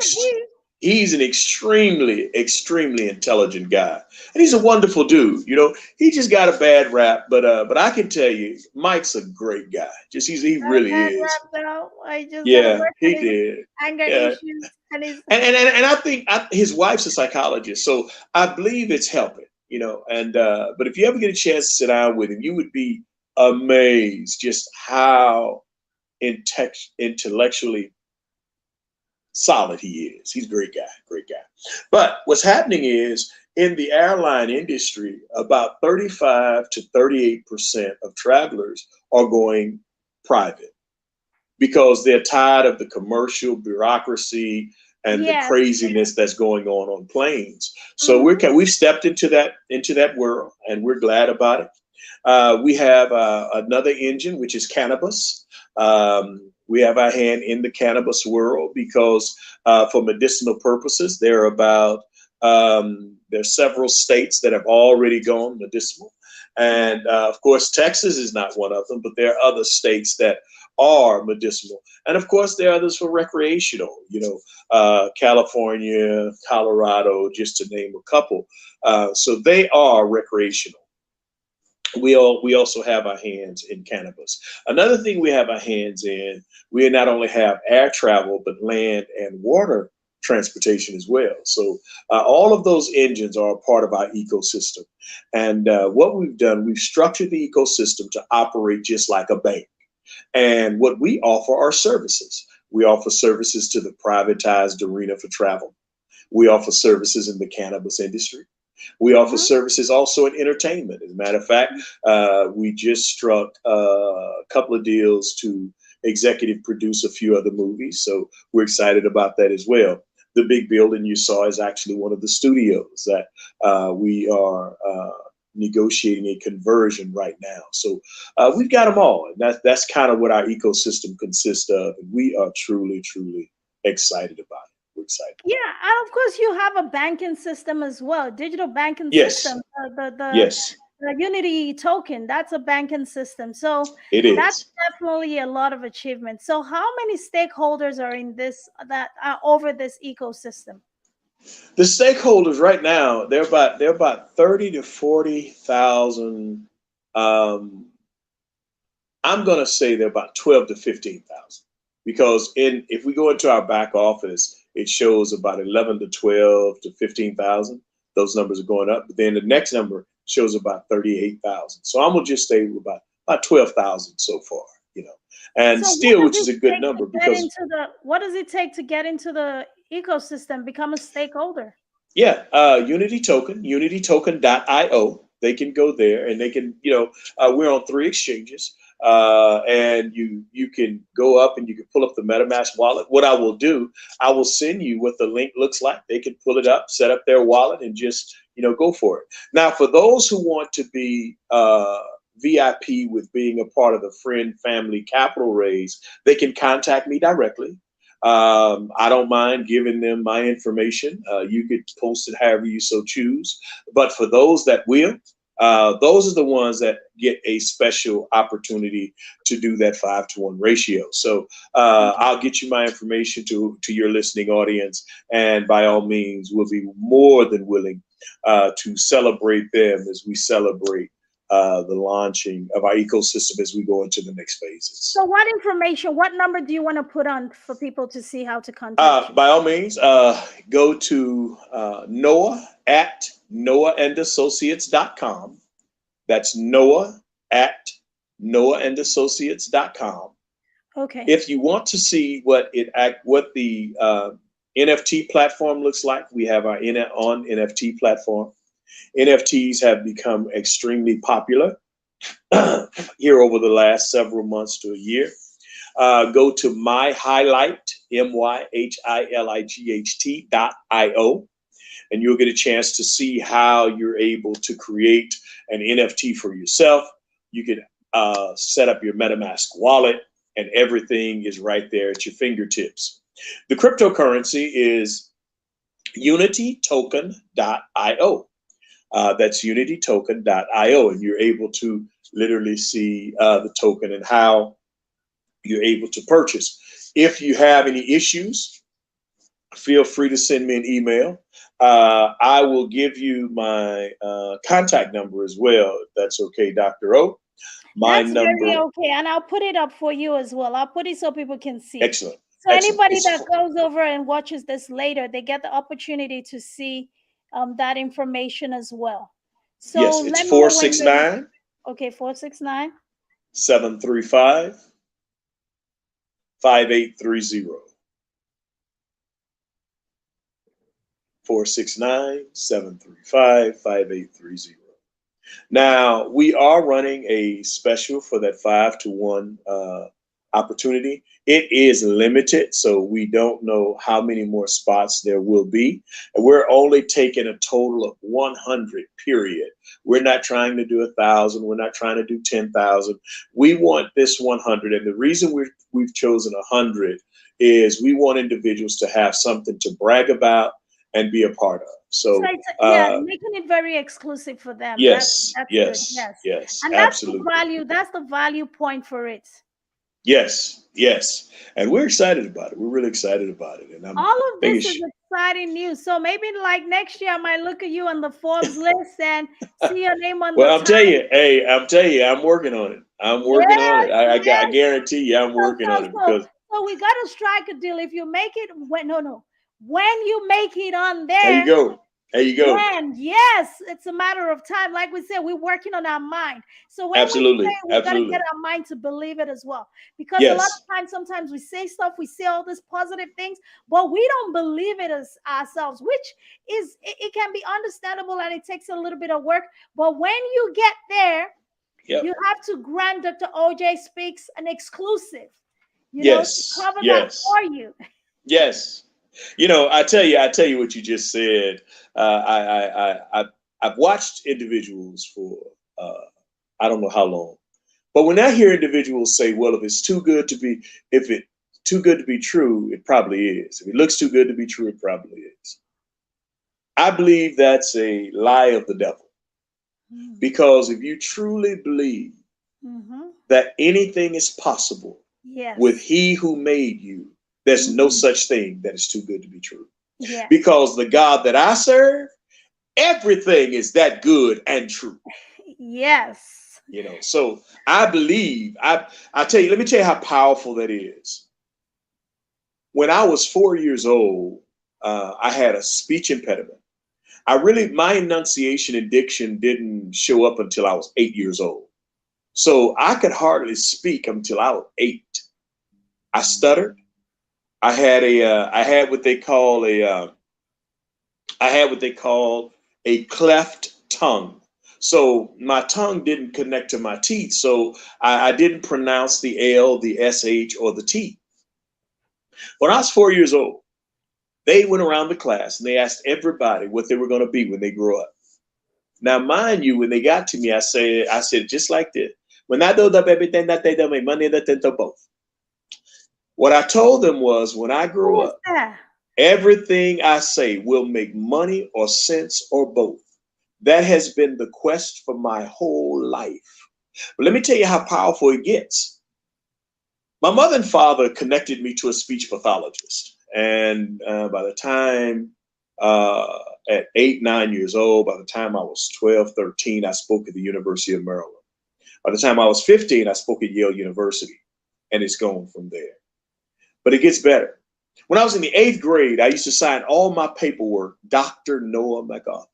extremely intelligent guy, and he's a wonderful dude. You know, he just got a bad rap, but I can tell you, Mike's a great guy. He really is. Yeah, he did. Anger issues and I think his wife's a psychologist, so I believe it's helping. You know, and but if you ever get a chance to sit down with him, you would be amazed just how intellectually solid he is. He's a great guy. But what's happening is, in the airline industry, about 35 to 38% of travelers are going private because they're tired of the commercial bureaucracy and the craziness that's going on planes. So we've stepped into that world, and we're glad about it. We have another engine, which is cannabis. We have our hand in the cannabis world because for medicinal purposes, there's several states that have already gone medicinal. And of course, Texas is not one of them, but there are other states that are medicinal. And of course, there are others for recreational, you know, California, Colorado, just to name a couple. So they are recreational. We also have our hands in cannabis. Another thing we have our hands in, we not only have air travel, but land and water transportation as well. So all of those engines are a part of our ecosystem. And what we've done, we've structured the ecosystem to operate just like a bank. And what we offer are services. We offer services to the privatized arena for travel. We offer services in the cannabis industry. We offer services also in entertainment. As a matter of fact, we just struck a couple of deals to executive produce a few other movies. So we're excited about that as well. The big building you saw is actually one of the studios that we are negotiating a conversion right now. So we've got them all. And that's kind of what our ecosystem consists of. And we are truly, truly excited about it. We're excited. Yeah, and of course you have a banking system as well, digital banking system. The Unity token, that's a banking system. So that's definitely a lot of achievement. So how many stakeholders are in this, that are over this ecosystem? The stakeholders right now, they're about 30 to 40,000. I'm going to say they're about 12 to 15,000 because if we go into our back office, it shows about 11 to 12 to 15,000. Those numbers are going up. But then the next number shows about 38,000. So I'm going to just stay with about 12,000 so far, you know, and so still, which is a good number because what does it take to get into the ecosystem, become a stakeholder? Yeah, Unity token, unitytoken.io. They can go there and they can, you know, we're on 3 exchanges. And you can go up and you can pull up the MetaMask wallet. What I will do, I will send you what the link looks like. They can pull it up, set up their wallet, and just, you know, go for it. Now, for those who want to be VIP with being a part of the Friend Family Capital Raise, they can contact me directly. I don't mind giving them my information. You could post it however you so choose. But for those that will, those are the ones that get a special opportunity to do that 5-to-1 ratio. So I'll get you my information to your listening audience, and by all means, we'll be more than willing to celebrate them as we celebrate the launching of our ecosystem as we go into the next phases. So what information, what number do you want to put on for people to see how to contact you? By all means, go to Noah at noahandassociates.com. That's Noah at noahandassociates.com. Okay. If you want to see what the NFT platform looks like, we have our on NFT platform. NFTs have become extremely popular here over the last several months to a year. Go to My Highlight myhilight.io. And you'll get a chance to see how you're able to create an NFT for yourself. You can set up your MetaMask wallet, and everything is right there at your fingertips. The cryptocurrency is unitytoken.io. That's unitytoken.io, and you're able to literally see the token and how you're able to purchase. If you have any issues, feel free to send me an email. I will give you my contact number as well, if that's okay, Dr. O. My That's number. very okay. And I'll put it up for you as well. I'll put it so people can see. Excellent. So Excellent. anybody that goes over and watches this later, they get the opportunity to see that information as well. So yes, it's 469. Okay, 469 735 5830. 469-735-5830. Now, we are running a special for that 5-to-1 opportunity. It is limited, so we don't know how many more spots there will be. And we're only taking a total of 100, period. We're not trying to do 1,000. We're not trying to do 10,000. We want this 100. And the reason we've chosen 100 is we want individuals to have something to brag about and be a part of. So making it very exclusive for them. Yes, that's yes, good. yes, and absolutely. That's the value point for it. Yes, yes, and we're excited about it. We're really excited about it, and all of this is exciting news. So maybe like next year, I might look at you on the Forbes list and see your name on. Well, I'm telling you, I'm working on it. I'm working on it. I guarantee you, I'm working on it because. So we got to strike a deal. If you make it, when you make it on there. There you go. There you go. Yes, it's a matter of time. Like we said, we're working on our mind. So when we got to get our mind to believe it as well. Because a lot of times, sometimes we say stuff, we say all these positive things, but we don't believe it as ourselves, which is, it can be understandable and it takes a little bit of work. But when you get there, you have to grant Dr. OJ Speaks an exclusive, to cover that for you. Yes. I tell you what you just said. I've watched individuals for I don't know how long, but when I hear individuals say, "Well, if it's too good to be true, it probably is. If it looks too good to be true, it probably is." I believe that's a lie of the devil, because if you truly believe that anything is possible with He who made you, there's no such thing that is too good to be true. Because the God that I serve, everything is that good and true. Yes. So I believe, I tell you, let me tell you how powerful that is. When I was 4 years old, I had a speech impediment. My enunciation and diction didn't show up until I was 8 years old. So I could hardly speak until I was 8. I stuttered. I had what they call a cleft tongue. So my tongue didn't connect to my teeth. So I didn't pronounce the L, the SH, or the T. When I was 4 years old, they went around the class and they asked everybody what they were going to be when they grew up. Now, mind you, when they got to me, I said just like this. When I do everything that they do, make money that they do both. What I told them was, when I grow up, everything I say will make money or sense or both. That has been the quest for my whole life. But let me tell you how powerful it gets. My mother and father connected me to a speech pathologist. And by the time at 8, 9 years old, by the time I was 12, 13, I spoke at the University of Maryland. By the time I was 15, I spoke at Yale University. And it's gone from there. But it gets better. When I was in the 8th grade, I used to sign all my paperwork, Dr. Noah MacArthur.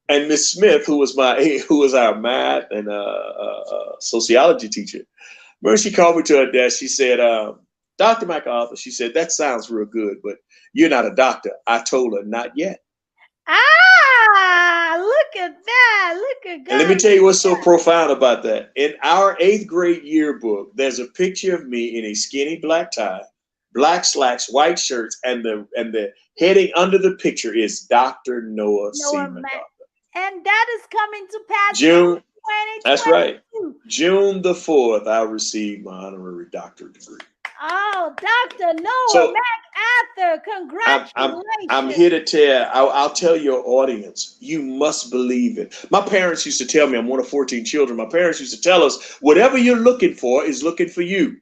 And Miss Smith, who was our math and sociology teacher, remember she called me to her desk. She said, "Dr. MacArthur," she said, "that sounds real good, but you're not a doctor." I told her, "Not yet." Look at that. Look at God. And let me tell you what's so profound about that. In our 8th grade yearbook, there's a picture of me in a skinny black tie black slacks, white shirts, and the heading under the picture is Dr. Noah Noah Seaman. Mack. And that is coming to pass June, in that's right. 2022. June the 4th, I received my honorary doctorate degree. Oh, Dr. Noah So MacArthur, congratulations. I'm here to tell, I'll tell your audience, you must believe it. My parents used to tell me, I'm one of 14 children. My parents used to tell us, whatever you're looking for is looking for you.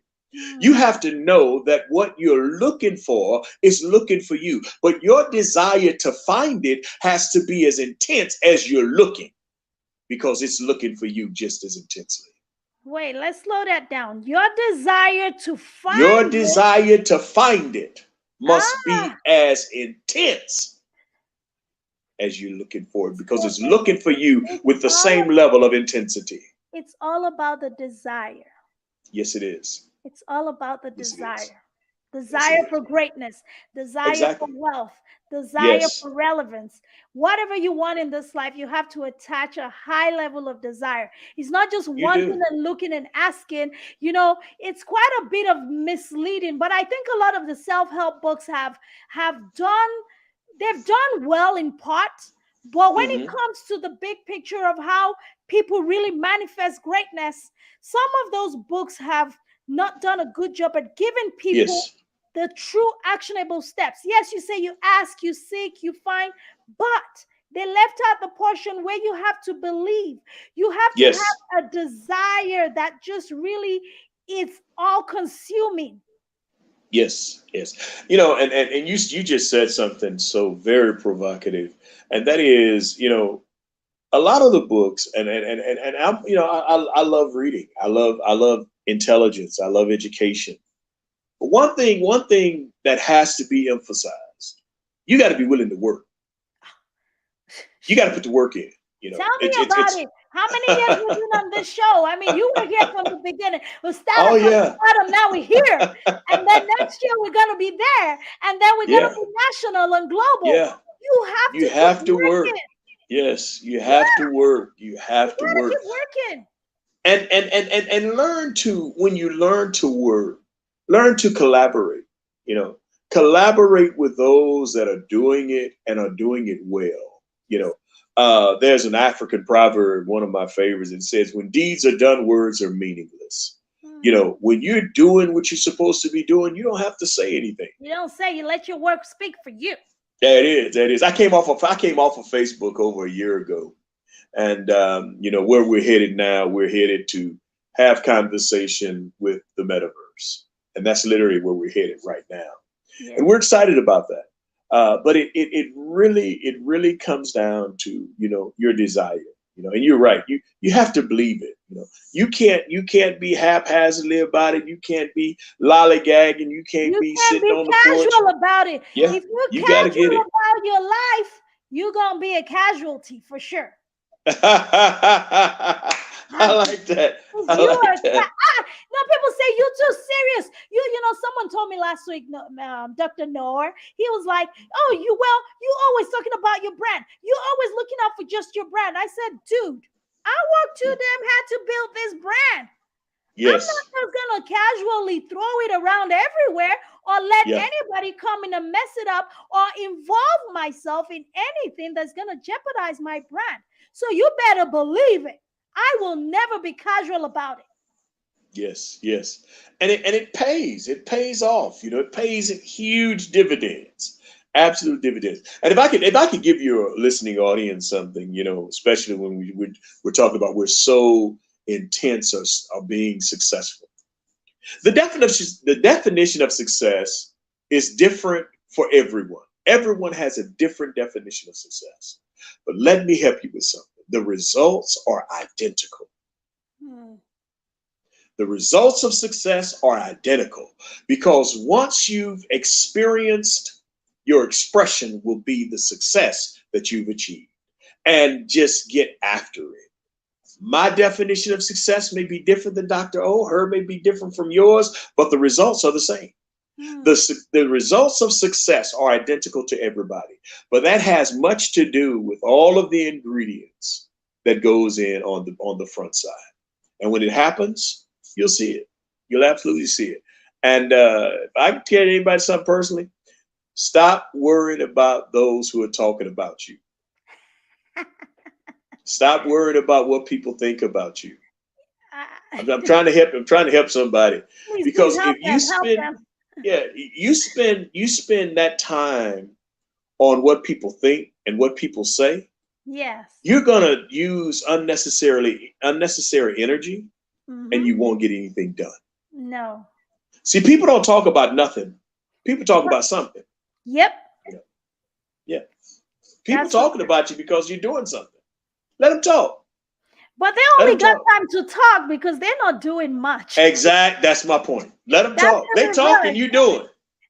You have to know that what you're looking for is looking for you. But your desire to find it has to be as intense as you're looking, because it's looking for you just as intensely. Wait, let's slow that down. Your desire to find Your desire to find it must be as intense as you're looking for it, because it's looking for you with the same level of intensity. It's all about the desire. Yes, it is. It's all about the desire. Desire for greatness, desire for wealth, desire for relevance. Whatever you want in this life, you have to attach a high level of desire. It's not just wanting and looking and asking. You know, it's quite a bit of misleading, but I think a lot of the self-help books have done, they've done well in part. But when it comes to the big picture of how people really manifest greatness, some of those books have not done a good job at giving people the true actionable steps. Yes, you say you ask, you seek, you find, but they left out the portion where you have to believe. You have to have a desire that just really is all consuming. Yes. You know, and you just said something so very provocative, and that is, you know, a lot of the books, and I'm, you know, I love reading. I love intelligence. I love education. But one thing that has to be emphasized: you got to be willing to work. You got to put the work in. You know, tell me about it. How many years we've been on this show? I mean, you were here from the beginning. We'll start from the bottom. Now we're here, and then next year we're gonna be there, and then we're gonna be national and global. Yeah, you have to work. Yes, you have to work. You have to work. Keep working. And learn to, when you learn to work, learn to collaborate. You know, collaborate with those that are doing it and are doing it well. You know, there's an African proverb, one of my favorites. It says, "When deeds are done, words are meaningless." You know, when you're doing what you're supposed to be doing, you don't have to say anything. You don't say. You let your work speak for you. That is. I came off of Facebook over a year ago, and you know where we're headed now. We're headed to have conversation with the metaverse, and that's literally where we're headed right now. Yeah. And we're excited about that. But it really comes down to, you know, your desire. You know, and you're right. You have to believe it. You know, you can't be haphazardly about it. You can't be lollygagging. You can't be sitting on the porch. Casual about it. Yeah, if you're you gotta get it. about your life, you're gonna be a casualty for sure. I like that. No, people say you're too serious. You know, someone told me last week, Dr. Noor, he was like, "Oh, you always talking about your brand. You always looking out for just your brand." I said, "Dude, I worked too damn hard to build this brand. Yes. I'm not just gonna casually throw it around everywhere or let anybody come in and mess it up or involve myself in anything that's gonna jeopardize my brand. So you better believe it. I will never be casual about it." Yes. And it pays. It pays off. You know, it pays in huge dividends. Absolute dividends. And if I could give your listening audience something, you know, especially when we're talking about we're so intense or being successful. The definition of success is different for everyone. Everyone has a different definition of success. But let me help you with something. The results are identical. The results of success are identical, because once you've experienced, your expression will be the success that you've achieved. And just get after it. My definition of success may be different than Dr. O. Her may be different from yours, but the results are the same. The results of success are identical to everybody, but that has much to do with all of the ingredients that goes in on the front side. And when it happens, you'll see it. You'll absolutely see it. And if I can tell anybody something personally, stop worrying about those who are talking about you. Stop worrying about what people think about you. I'm trying to help. I'm trying to help somebody, please because help if you them, help spend, them. yeah, you spend that time on what people think and what people say, Yes. you're gonna use unnecessary energy, and Mm-hmm. you won't get anything done. No. See, people don't talk about nothing. People talk But, about something. yep. Yeah, yeah. People That's what. talking about you because you're doing something. Let them talk. But they Let only them got talk. time to talk because they're not doing much. Exact. That's my point. Let them That's talk. They the reverse. talking. You doing.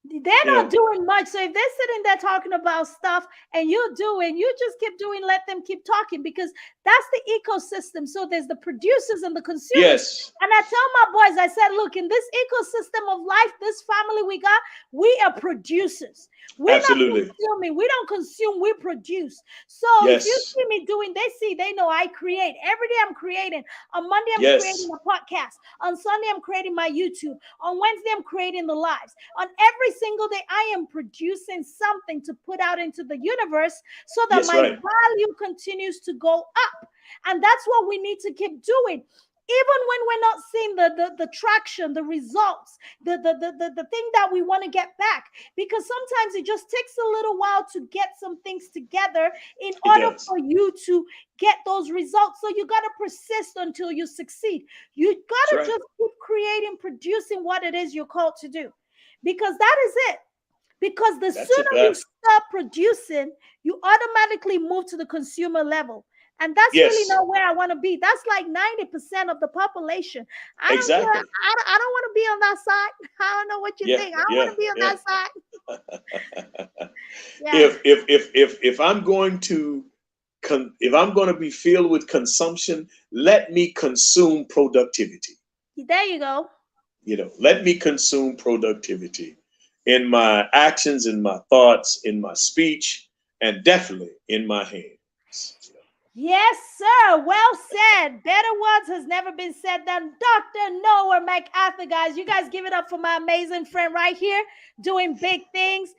They're You not know. doing much. So if they're sitting there talking about stuff and you're doing, you just keep doing, let them keep talking, because that's the ecosystem. So there's the producers and the consumers. Yes. And I tell my boys, I said, look, in this ecosystem of life, this family we got, we are producers. We're not Absolutely. consuming. We don't consume, we produce. So if you Yes. see me doing, they know I create. Every day I'm creating. On Monday, I'm creating Yes. a podcast. On Sunday, I'm creating my YouTube. On Wednesday, I'm creating the lives. On every single day, I am producing something to put out into the universe so that Yes. my Right. value continues to go up. And that's what we need to keep doing. Even when we're not seeing the traction, the results, the thing that we want to get back. Because sometimes it just takes a little while to get some things together in It order does. for you to get those results. So you got to persist until you succeed. You got That's to right. just keep creating, producing what it is you're called to do. Because that is it. Because the That's a sooner you fact. stop producing, you automatically move to the consumer level. And that's really Yes. not where I want to be. That's like 90% of the population. I don't care. Exactly. I don't want to be on that side. I don't know what you Yeah. think. I don't want Yeah. to be on Yeah. that side. Yes. If I'm going to if I'm going to be filled with consumption, let me consume productivity. There you go. Let me consume productivity in my actions, in my thoughts, in my speech, and definitely in my hands. Yes, sir. Well said. Better words has never been said than Dr. Noah MacArthur, guys. You guys give it up for my amazing friend right here doing big things.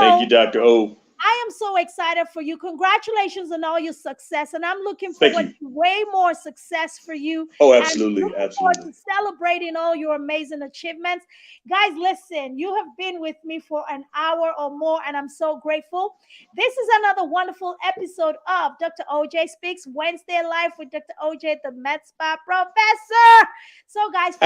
Thank you, So Dr. O. I am so excited for you. Congratulations on all your success. And I'm looking Thank forward you. to way more success for you. Oh, And absolutely. looking forward to Absolutely. celebrating all your amazing achievements. Guys, listen, you have been with me for an hour or more, and I'm so grateful. This is another wonderful episode of Dr. OJ Speaks Wednesday Live with Dr. OJ, the Med Spa Professor. So, guys,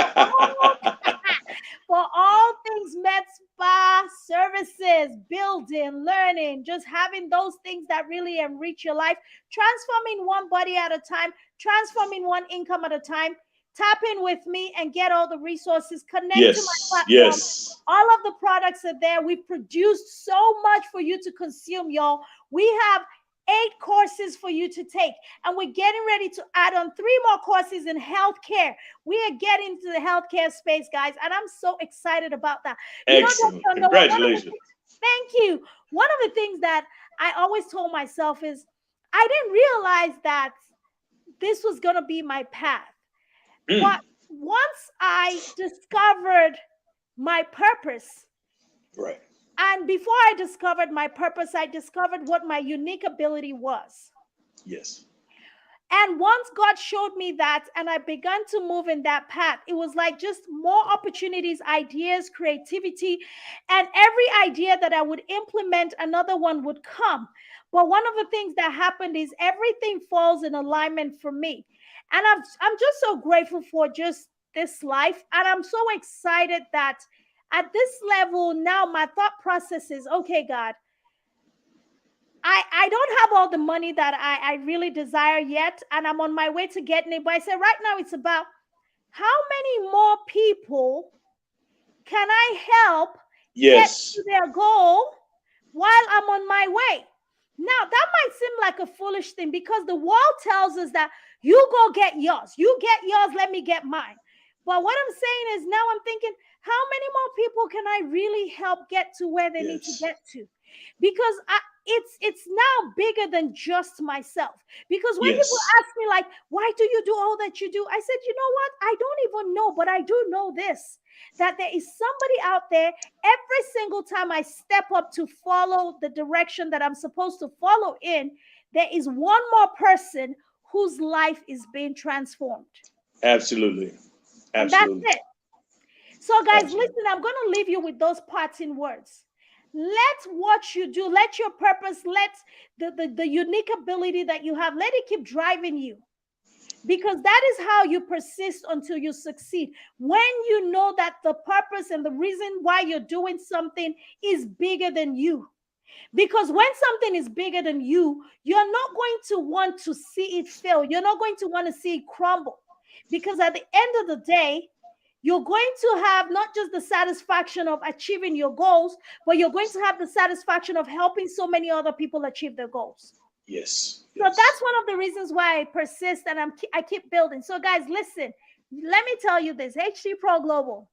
for all things med spa services, building, learning, just having those things that really enrich your life, transforming one body at a time, transforming one income at a time. Tap in with me and get all the resources. Connect to my Yes. platform. Yes. All of the products are there. We've produced so much for you to consume, y'all. We have 8 courses for you to take, and we're getting ready to add on 3 more courses in healthcare. We are getting to the healthcare space, guys, and I'm so excited about that. You know, Excellent. Dr. Noah, Congratulations. thank you. One of the things that I always told myself is I didn't realize that this was going to be my path. But Mm. once I discovered my purpose, Right. and before I discovered my purpose, I discovered what my unique ability was. Yes. And once God showed me that, and I began to move in that path, it was like just more opportunities, ideas, creativity. And every idea that I would implement, another one would come. But one of the things that happened is everything falls in alignment for me. And I'm just so grateful for just this life. And I'm so excited that at this level now, my thought process is, okay, God, I don't have all the money that I really desire yet, and I'm on my way to getting it. But I said right now it's about how many more people can I help get Yes. to their goal while I'm on my way. Now, that might seem like a foolish thing because the world tells us that you go get yours. You get yours, let me get mine. But what I'm saying is now I'm thinking, how many more people can I really help get to where they need to Yes. get to? Because it's now bigger than just myself. Because when people Yes. ask me like, why do you do all that you do? I said, you know what? I don't even know, but I do know this, that there is somebody out there every single time I step up to follow the direction that I'm supposed to follow in, there is one more person whose life is being transformed. Absolutely. And that's Absolutely. it. So, guys, Absolutely. listen, I'm going to leave you with those parting words. Let what you do, let your purpose, let the unique ability that you have, let it keep driving you. Because that is how you persist until you succeed. When you know that the purpose and the reason why you're doing something is bigger than you. Because when something is bigger than you, you're not going to want to see it fail. You're not going to want to see it crumble. Because at the end of the day, you're going to have not just the satisfaction of achieving your goals, but you're going to have the satisfaction of helping so many other people achieve their goals. Yes. So that's one of the reasons why I persist and I keep building. So guys, listen, let me tell you this, HD Pro Global.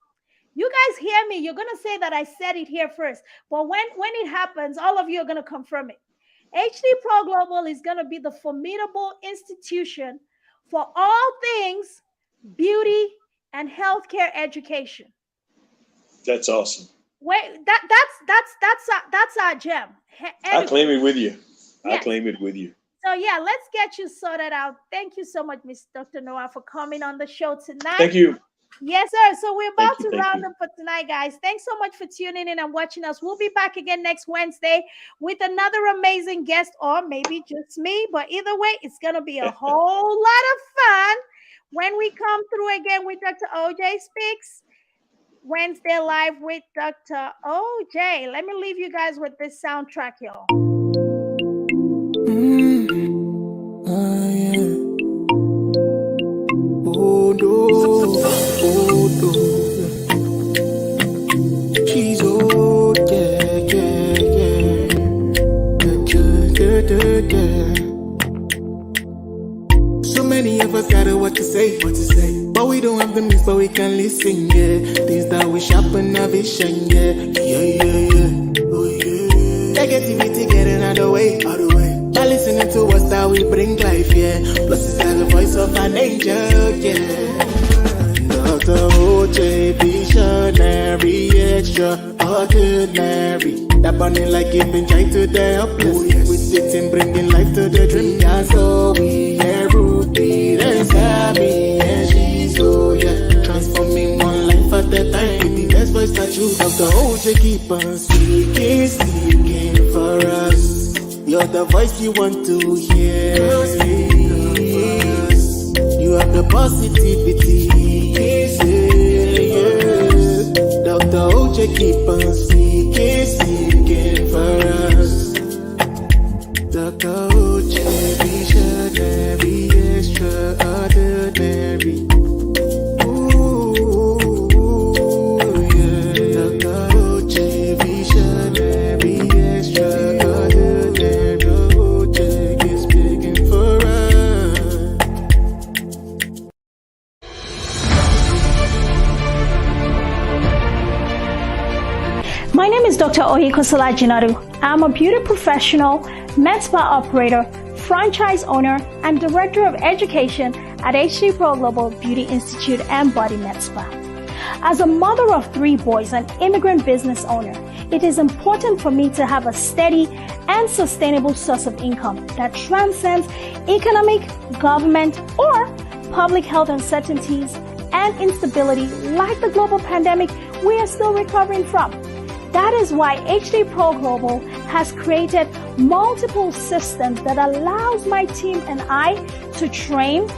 You guys hear me, you're going to say that I said it here first, but when it happens, all of you are going to confirm it. HD Pro Global is going to be the formidable institution for all things beauty and healthcare education. That's awesome. Wait, that's our gem. I claim it with you. I Yes. claim it with you. So yeah, let's get you sorted out. Thank you so much, Miss Dr. Noah, for coming on the show tonight. Thank you. Yes, sir. So we're about to Thank round you. up for tonight, guys. Thanks so much for tuning in and watching us. We'll be back again next Wednesday with another amazing guest, or maybe just me. But either way, it's gonna be a whole lot of fun when we come through again with Dr. OJ Speaks. Wednesday live with Dr. OJ. Let me leave you guys with this soundtrack, y'all. Yeah. Oh no, oh no. She's old, yeah, yeah. So many of us got what to say, but we don't have the means, but we can listen, yeah. Things that we sharpen our vision, yeah. Oh yeah. Negativity getting out of the way, By listening to us that we bring life, yeah. Plus it's like the voice of an angel, yeah. Dr. OJ, visionary, extraordinary. That burning like you've been trying to die helpless. Oh, yes. We sitting, bringing life to the dream. Yeah, so we yeah, Ruby, and Sammy, and she's oh yeah. Transforming one life at a time. With the best voice that you have. Dr. OJ, keep on speaking for us. You're the voice we want to hear. You have the positivity. Dr. OJ, keep on speaking for us. Dr. OJ, visionary, extraordinary. My name is Dr. Ohikosola Jinadu. I'm a beauty professional, med spa operator, franchise owner, and director of education at HD Pro Global Beauty Institute and Body Med Spa. As a mother of 3 boys and immigrant business owner, it is important for me to have a steady and sustainable source of income that transcends economic, government, or public health uncertainties and instability like the global pandemic we are still recovering from. That is why HD Pro Global has created multiple systems that allows my team and I to train,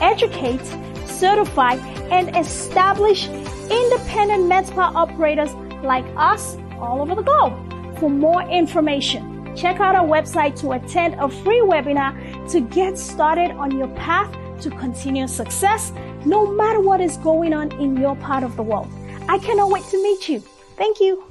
educate, certify, and establish independent med spa operators like us all over the globe. For more information, check out our website to attend a free webinar to get started on your path to continuous success, no matter what is going on in your part of the world. I cannot wait to meet you. Thank you.